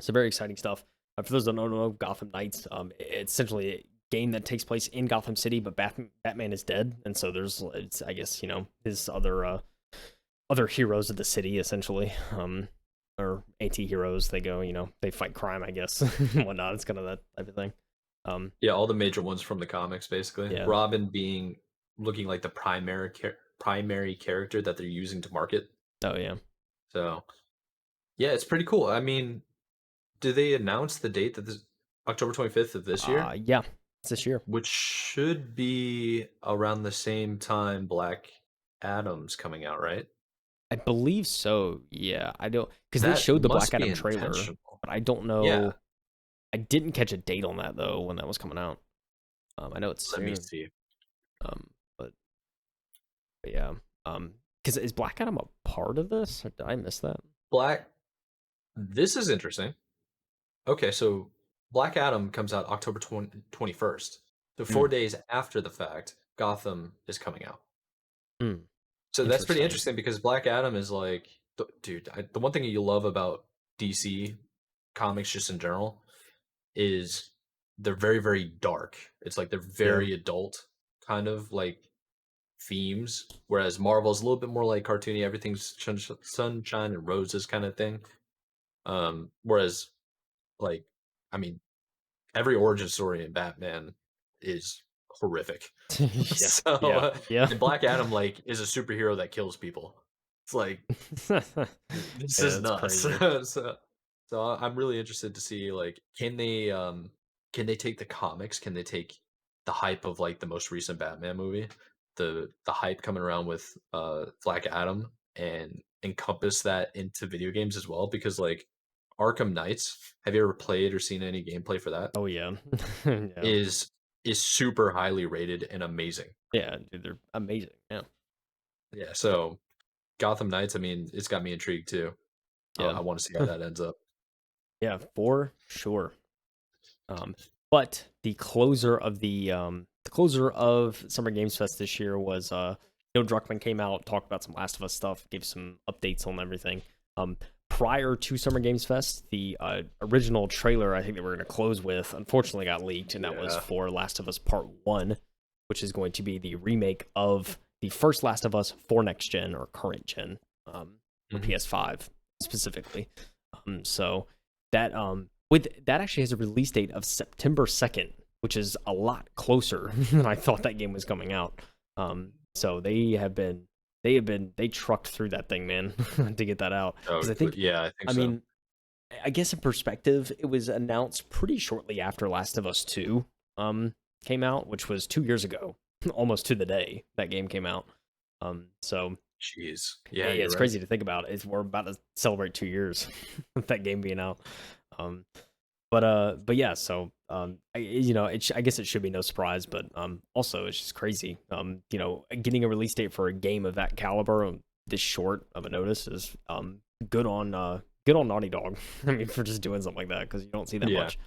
S2: very exciting stuff. For those that don't know, Gotham Knights, it's essentially a game that takes place in Gotham City, but Batman is dead, and so there's, I guess, his other heroes of the city, essentially, or anti-heroes. They go, they fight crime, I guess, and whatnot. It's kind of that type of thing.
S1: Yeah, all the major ones from the comics, basically.
S2: Yeah.
S1: Robin looking like the primary character that they're using to market.
S2: Oh yeah.
S1: So, yeah, it's pretty cool. I mean, did they announce the date that this October 25th of this year?
S2: Yeah, it's this year.
S1: Which should be around the same time Black Adam's coming out, right?
S2: I believe so. Yeah, I don't, because they
S1: That
S2: showed the
S1: must
S2: Black
S1: be
S2: Adam trailer,
S1: intentional.
S2: but I don't know.
S1: Yeah.
S2: I didn't catch a date on that though when that was coming out. I know it's
S1: Let
S2: soon.
S1: me see.
S2: But yeah. Because is Black Adam a part of this, or did I miss that?
S1: This is interesting. Okay, so Black Adam comes out October 21st. So 4 days after the fact, Gotham is coming out. So that's pretty interesting because Black Adam is like, dude, the one thing you love about DC comics just in general is they're very, very dark. It's like they're very adult kind of like themes, whereas Marvel's a little bit more like cartoony, everything's sunshine and roses kind of thing. Whereas like, I mean, every origin story in Batman is horrific. So, and Black Adam like is a superhero that kills people. It's like this is nuts. So I'm really interested to see like can they take the comics? Can they take the hype of like the most recent Batman movie, the hype coming around with Black Adam, and encompass that into video games as well? Because like Arkham Knights, have you ever played or seen any gameplay for that?
S2: Oh yeah.
S1: Is super highly rated and amazing.
S2: Yeah, dude, they're amazing. Yeah.
S1: Yeah, so Gotham Knights, I mean, it's got me intrigued too.
S2: Yeah.
S1: I want to see how that ends up.
S2: Yeah, for sure. But the closer of Summer Games Fest this year was Neil Druckmann came out, talked about some Last of Us stuff, gave some updates on everything. Prior to Summer Games Fest, the original trailer I think that we're going to close with unfortunately got leaked, and that was for Last of Us Part 1, which is going to be the remake of the first Last of Us for next gen or current gen, for PS5 specifically. So that that actually has a release date of September 2nd, which is a lot closer than I thought that game was coming out. So they trucked through that thing, man, to get that out.
S1: Oh,
S2: I think,
S1: I
S2: mean, I guess in perspective, it was announced pretty shortly after Last of Us 2 came out, which was 2 years ago, almost to the day that game came out. So
S1: jeez,
S2: it's crazy to think about. We're about to celebrate 2 years with that game being out. But yeah, so I guess it should be no surprise, but also it's just crazy. Getting a release date for a game of that caliber this short of a notice is good on Naughty Dog. I mean, for just doing something like that, because you don't see that much.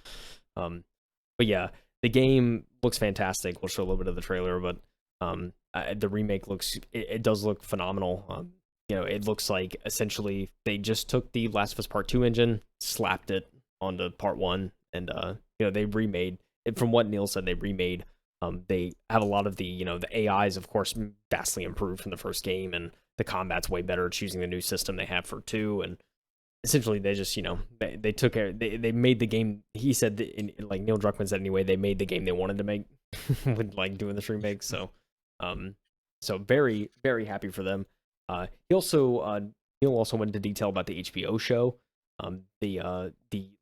S2: But yeah, the game looks fantastic. We'll show a little bit of the trailer, but the remake it does look phenomenal. It looks like essentially they just took the Last of Us Part 2 engine, slapped it onto Part 1, and they remade it. From what Neil said, they remade. They have a lot of the the AIs, of course, vastly improved from the first game, and the combat's way better. It's using the new system they have for 2, and essentially they just they took they made the game. He said that like Neil Druckmann said anyway, they made the game they wanted to make with like doing this remake. So very, very happy for them. Neil also went into detail about the HBO show. The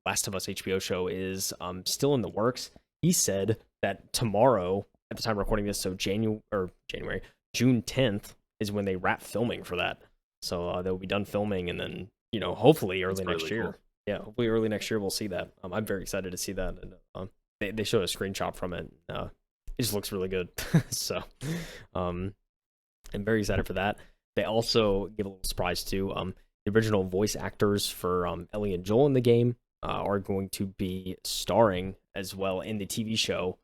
S2: Last of Us HBO show is still in the works. He said that tomorrow, at the time of recording this, so June 10th is when they wrap filming for that. So they'll be done filming, and then hopefully early next year. Cool. Yeah, hopefully early next year we'll see that. I'm very excited to see that. And they showed a screenshot from it. It just looks really good. So I'm very excited for that. They also give a little surprise too. The original voice actors for Ellie and Joel in the game are going to be starring as well in the TV show.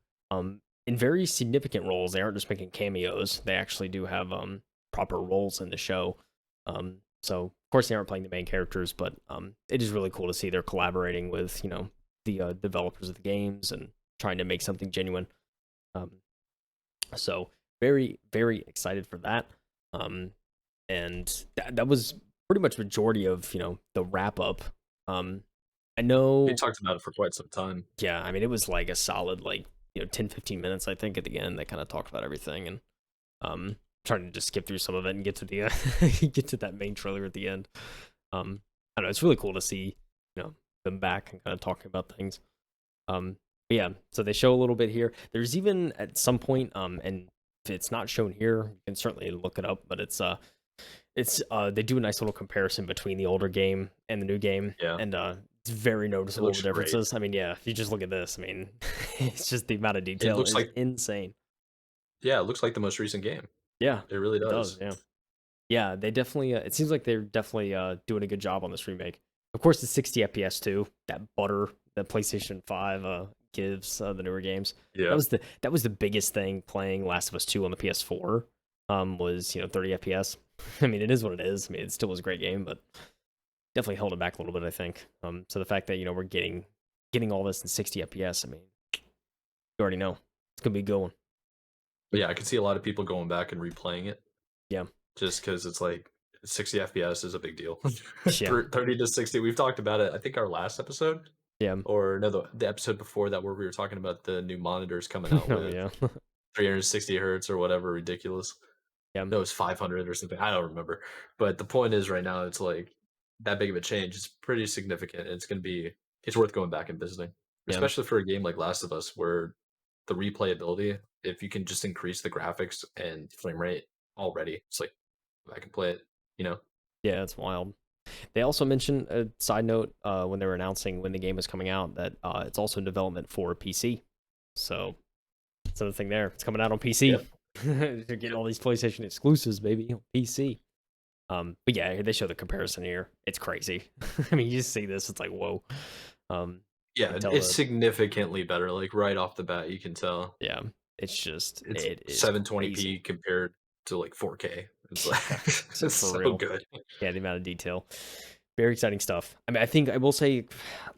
S2: in very significant roles. They aren't just making cameos. They actually do have proper roles in the show. So of course they aren't playing the main characters, but it is really cool to see they're collaborating with the developers of the games and trying to make something genuine. So very very excited for that. And that was pretty much majority of the wrap up. I know
S1: We talked about it for quite some time.
S2: yeah, I mean, it was like a solid 10-15 minutes, I think, at the end. They kind of talked about everything, and trying to just skip through some of it and get to the get to that main trailer at the end. I don't know, it's really cool to see them back and kind of talking about things. But yeah, so they show a little bit here. There's even at some point, and if it's not shown here, you can certainly look it up. But it's they do a nice little comparison between the older game and the new game,
S1: Yeah.
S2: and it's very noticeable
S1: looks
S2: the
S1: great.
S2: differences. I mean, yeah, if you just look at this, I mean, it's just the amount of detail
S1: looks
S2: is
S1: like-
S2: insane.
S1: Yeah, it looks like the most recent game.
S2: Yeah,
S1: It really
S2: it
S1: does.
S2: does. Yeah, yeah, they definitely. It seems like they're definitely doing a good job on this remake. Of course, it's 60 FPS too. That butter that PlayStation 5 gives the newer games.
S1: Yeah.
S2: That was the biggest thing playing Last of Us 2 on the PS4. Was 30 FPS. I mean, it is what it is. I mean, it still was a great game, but definitely held it back a little bit, I think. So the fact that we're getting all this in 60 FPS, I mean, you already know it's gonna be going.
S1: But yeah, I could see a lot of people going back and replaying it.
S2: Yeah.
S1: Just because it's like 60 FPS is a big deal.
S2: Yeah.
S1: 30 to 60. We've talked about it, I think, our last episode.
S2: Yeah.
S1: Or no, the episode before that where we were talking about the new monitors coming out
S2: Oh
S1: with
S2: yeah.
S1: 360 hertz or whatever ridiculous.
S2: Yeah.
S1: No, it was 500 or something. I don't remember. But the point is, right now, it's like that big of a change. It's pretty significant. And it's worth going back and visiting,
S2: Yeah.
S1: especially for a game like Last of Us, where the replayability, if you can just increase the graphics and frame rate already, it's like I can play it.
S2: Yeah, it's wild. They also mentioned a side note when they were announcing when the game was coming out that it's also in development for PC. So it's another thing there. It's coming out on PC.
S1: Yep.
S2: They're getting all these PlayStation exclusives, baby, on PC. But yeah, they show the comparison here. It's crazy. I mean, you just see this, it's like whoa.
S1: Yeah,
S2: tell
S1: it's
S2: that-
S1: significantly better. Like right off the bat, you can tell
S2: Yeah, it's just
S1: it's
S2: it is
S1: 720p
S2: crazy.
S1: compared to like 4K. It's like
S2: So
S1: it's
S2: for
S1: so
S2: real.
S1: good.
S2: Yeah, the amount of detail. Very exciting stuff. I mean, I think I will say,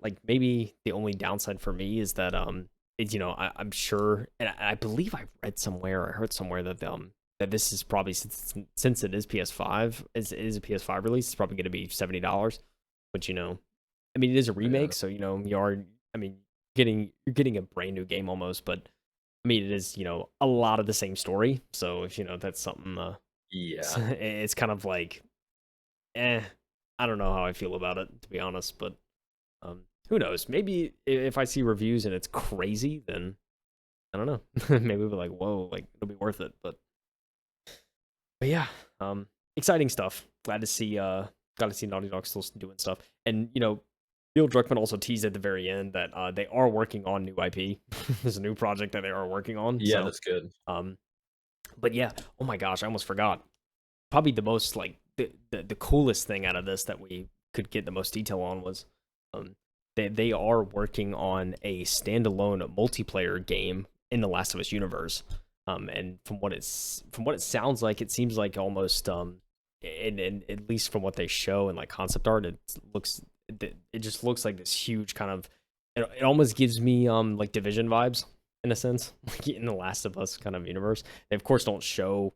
S2: like, maybe the only downside for me is that I'm sure, and I believe I read somewhere, I heard somewhere that that this is probably since it is PS5, it is a PS5 release, it's probably going to be $70. Which I mean, it is a remake, so you are. I mean, you're getting a brand new game almost, but I mean, it is a lot of the same story. So if that's something,
S1: Yeah.
S2: it's kind of like, I don't know how I feel about it, to be honest. But who knows? Maybe if I see reviews and it's crazy, then I don't know. Maybe we'll be like, whoa, like it'll be worth it. But yeah, exciting stuff. Glad to see Naughty Dog still doing stuff. And Neil Druckmann also teased at the very end that they are working on new IP. There's a new project that they are working on.
S1: Yeah,
S2: so,
S1: that's good.
S2: But yeah, oh my gosh, I almost forgot. Probably the most like the coolest thing out of this that we could get the most detail on was they are working on a standalone multiplayer game in the Last of Us universe. And from what it sounds like, it seems like almost and at least from what they show in like concept art, it just looks like this huge kind of it almost gives me like Division vibes in a sense, like in the Last of Us kind of universe. They of course don't show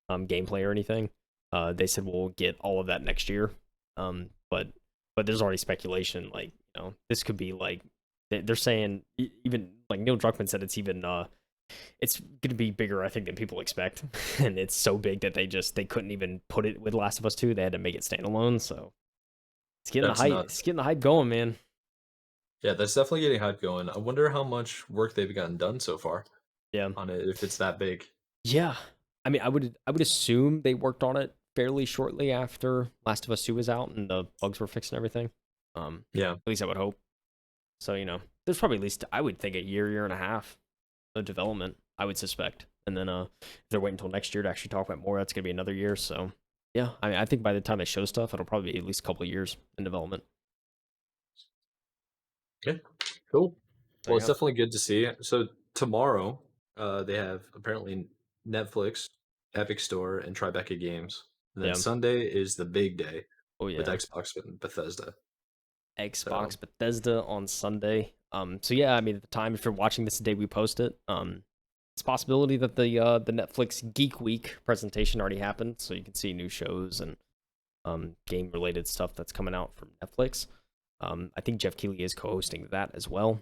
S2: gameplay or anything. They said we'll get all of that next year. But there's already speculation like this could be like they're saying even like Neil Druckmann said it's even it's going to be bigger I think than people expect. And it's so big that they couldn't even put it with Last of Us 2. They had to make it standalone. So it's getting
S1: That's
S2: the hype.
S1: nuts.
S2: It's getting the hype going, man.
S1: Yeah, that's definitely getting hype going. I wonder how much work they've gotten done so far
S2: Yeah.
S1: on it, if it's that big.
S2: Yeah. I mean, I would assume they worked on it fairly shortly after Last of Us 2 was out and the bugs were fixed and everything.
S1: Yeah.
S2: At least I would hope. So, there's probably at least, I would think, a year and a half of development, I would suspect. And then if they're waiting until next year to actually talk about more, that's going to be another year. So, yeah, I mean, I think by the time they show stuff, it'll probably be at least a couple of years in development.
S1: Okay, cool.
S2: So,
S1: Well, it's
S2: yeah.
S1: definitely good to see. So tomorrow, They have apparently Netflix, Epic Store, and Tribeca Games. And then
S2: Yeah.
S1: Sunday is the big day
S2: Oh
S1: with
S2: yeah.
S1: Xbox and Bethesda.
S2: Xbox
S1: So
S2: Bethesda on Sunday. So yeah, I mean, at the time, if you're watching this the day we post it, it's a possibility that the Netflix Geek Week presentation already happened, so you can see new shows and game related stuff that's coming out from Netflix. I think Jeff Keighley is co-hosting that as well.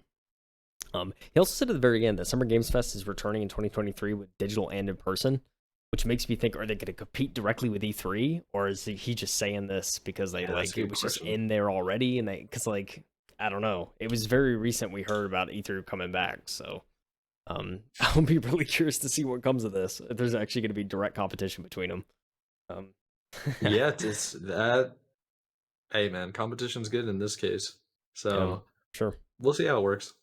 S2: He also said at the very end that Summer Games Fest is returning in 2023 with digital and in person, which makes me think: are they going to compete directly with E3, or is he just saying this because they
S1: yeah, that's a
S2: it
S1: good
S2: was just
S1: question.
S2: in there already? And because I don't know, it was very recent we heard about E3 coming back, so I'll be really curious to see what comes of this. If there's actually going to be direct competition between them. Um,
S1: Yeah, it's that. Hey, man, competition's good in this case.
S2: yeah,
S1: So
S2: sure,
S1: we'll see how it works.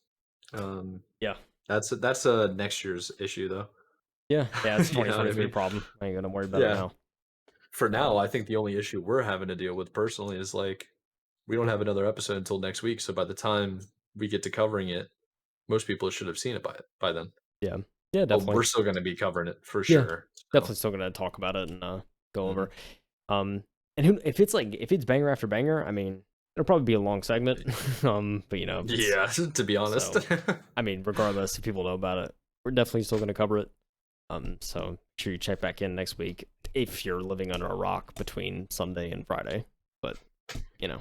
S1: Um,
S2: yeah,
S1: that's a next year's issue, though.
S2: yeah. It's a
S1: You know what I
S2: 2023
S1: mean?
S2: problem. I ain't gonna worry about it
S1: Yeah.
S2: now.
S1: For now,
S2: Um,
S1: I think the only issue we're having to deal with personally is like we don't have another episode until next week. So by the time we get to covering it, most people should have seen it by then.
S2: yeah, yeah,
S1: But
S2: definitely.
S1: we're still going to be covering it for
S2: Yeah,
S1: sure. So
S2: definitely still gonna talk about it and go
S1: mhm.
S2: over. And who, if it's banger after banger, I mean, it'll probably be a long segment. But if it's
S1: Yeah, to be honest.
S2: so, I mean, regardless if people know about it, we're definitely still gonna cover it. So make sure you check back in next week if you're living under a rock between Sunday and Friday. But you know,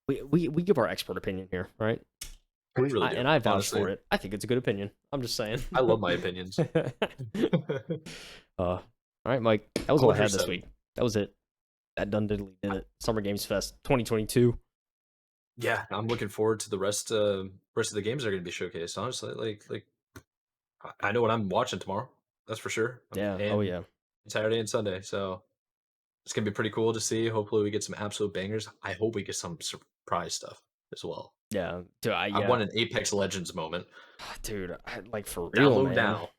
S2: we give our expert opinion here, right?
S1: We really
S2: And
S1: do,
S2: I vouch
S1: honestly.
S2: for it. I think it's a good opinion. I'm just saying.
S1: I love my opinions.
S2: All right, Mike. That was all I had this
S1: 100%.
S2: week. That was it. That done diddly did it. Summer Games Fest 2022.
S1: Yeah, I'm looking forward to the rest of the games that are going to be showcased. Honestly, like I know what I'm watching tomorrow. That's for sure.
S2: Yeah. Oh
S1: And
S2: yeah.
S1: Saturday and Sunday. So it's gonna be pretty cool to see. Hopefully, we get some absolute bangers. I hope we get some surprise stuff as well.
S2: Yeah. Dude,
S1: I want an Apex Legends moment.
S2: dude, like for real,
S1: Download
S2: man.
S1: now.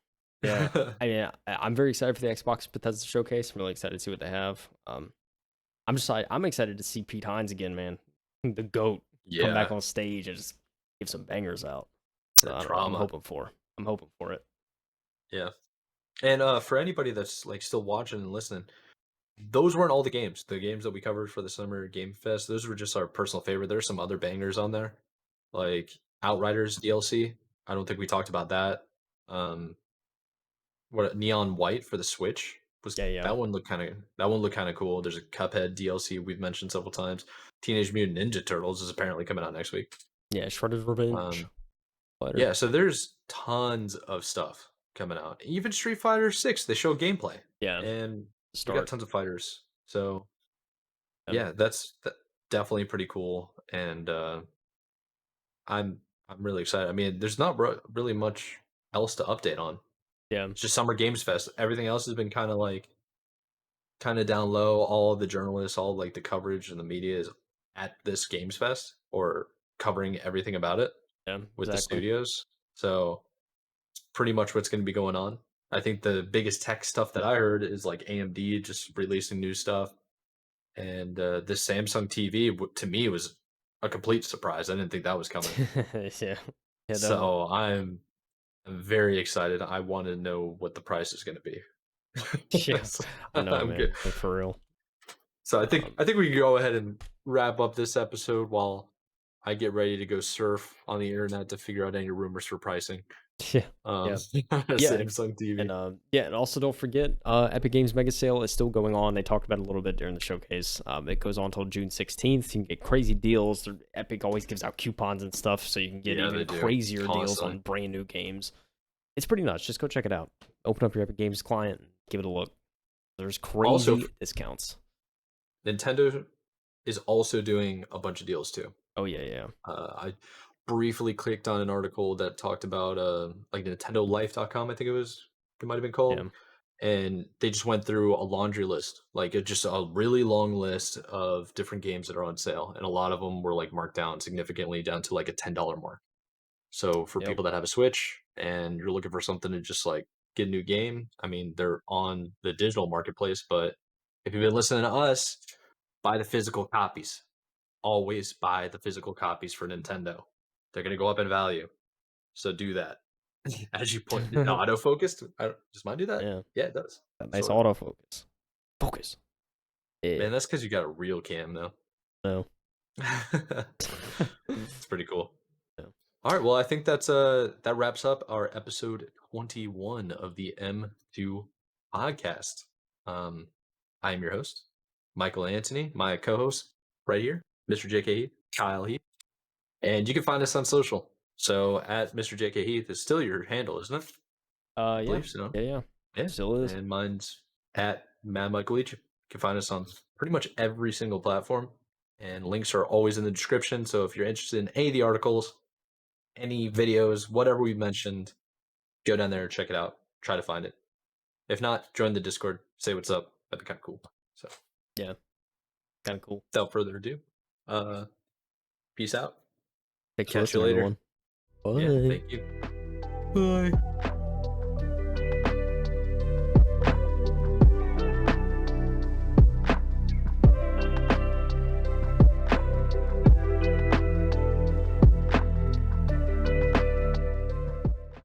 S2: Yeah. I mean, I'm very excited for the Xbox Bethesda showcase. I'm really excited to see what they have. I'm excited to see Pete Hines again, man. The goat come back
S1: Yeah,
S2: on stage and just give some bangers out. So
S1: that
S2: I don't know.
S1: drama.
S2: I'm hoping for it.
S1: Yeah, and for anybody that's like still watching and listening, those weren't all the games. The games that we covered for the Summer Game Fest, those were just our personal favorite. There's some other bangers on there, like Outriders DLC. I don't think we talked about that. Um, what Neon White for the Switch was
S2: Yeah, yeah.
S1: that one looked kind of cool. There's a Cuphead DLC we've mentioned several times. Teenage Mutant Ninja Turtles is apparently coming out next week.
S2: Yeah, Shredder's Revenge.
S1: Um,
S2: Fighter.
S1: yeah, so there's tons of stuff coming out. Even Street Fighter 6, they show gameplay,
S2: Yeah.
S1: and we got
S2: Start.
S1: tons of fighters. So
S2: Um,
S1: yeah, definitely pretty cool, and I'm really excited. I mean, there's not really much else to update on.
S2: yeah.
S1: It's just Summer Games Fest. Everything else has been kind of down low. All of the journalists, all like the coverage and the media is at this Games Fest or covering everything about it
S2: Yeah,
S1: with the
S2: exactly.
S1: studios. So it's pretty much what's going to be going on. I think the biggest tech stuff that I heard is like AMD just releasing new stuff, and this Samsung TV to me was a complete surprise. I didn't think that was coming.
S2: Yeah. Yeah, definitely.
S1: So I'm very excited. I want to know what the price is going to be.
S2: Yeah.
S1: So,
S2: I know,
S1: I'm
S2: man.
S1: good.
S2: Like for real.
S1: So I think
S2: Um,
S1: I think we can go ahead and wrap up this episode while I get ready to go surf on the internet to figure out any rumors for pricing.
S2: yeah. Yeah. Yeah,
S1: Samsung TV.
S2: and also don't forget, Epic Games Mega Sale is still going on. They talked about it a little bit during the showcase. It goes on until June 16th. You can get crazy deals. Epic always gives out coupons and stuff, so you can get
S1: Yeah,
S2: even
S1: they do
S2: crazier deals
S1: constantly.
S2: on brand new games. It's pretty nuts. Just go check it out. Open up your Epic Games client and give it a look. There's
S1: Also,
S2: crazy discounts.
S1: Nintendo is also doing a bunch of deals too.
S2: Oh yeah, yeah,
S1: I briefly clicked on an article that talked about like NintendoLife.com, I think it might have been called,
S2: yeah,
S1: and they just went through a laundry list, like just a really long list of different games that are on sale, and a lot of them were like marked down significantly down to like a $10 mark. So for
S2: yep,
S1: people that have a Switch and you're looking for something to just like get a new game, I mean, they're on the digital marketplace, but if you've been listening to us, buy the physical copies. Always buy the physical copies for Nintendo. They're going to go up in value. So do that. As you point, it autofocused. Does mine do that?
S2: Yeah,
S1: Yeah, it does.
S2: that nice
S1: Sort of.
S2: autofocus. Focus. Yeah.
S1: Man, that's because you got a real cam though.
S2: No.
S1: It's pretty cool.
S2: Yeah.
S1: All right, well, I think that wraps up our episode 21 of the M2 podcast. I am your host, Michael Anthony. My co-host right here, Mr. JK Heath, Kyle Heath, and you can find us on social. So at Mr. JK Heath is still your handle, isn't it? I
S2: Yeah.
S1: believe so.
S2: Yeah.
S1: Yeah,
S2: Still is.
S1: and mine's at MadMikeWillEatU. You can find us on pretty much every single platform, and links are always in the description. So if you're interested in any of the articles, any videos, whatever we mentioned, go down there and check it out. Try to find it. If not, join the Discord. Say what's up. That'd be kind of cool. So
S2: Yeah. Kind of cool.
S1: without further ado, peace out.
S2: Thanks for
S1: Catch you
S2: listening,
S1: later.
S2: everyone. Bye.
S1: Yeah, thank you. Bye.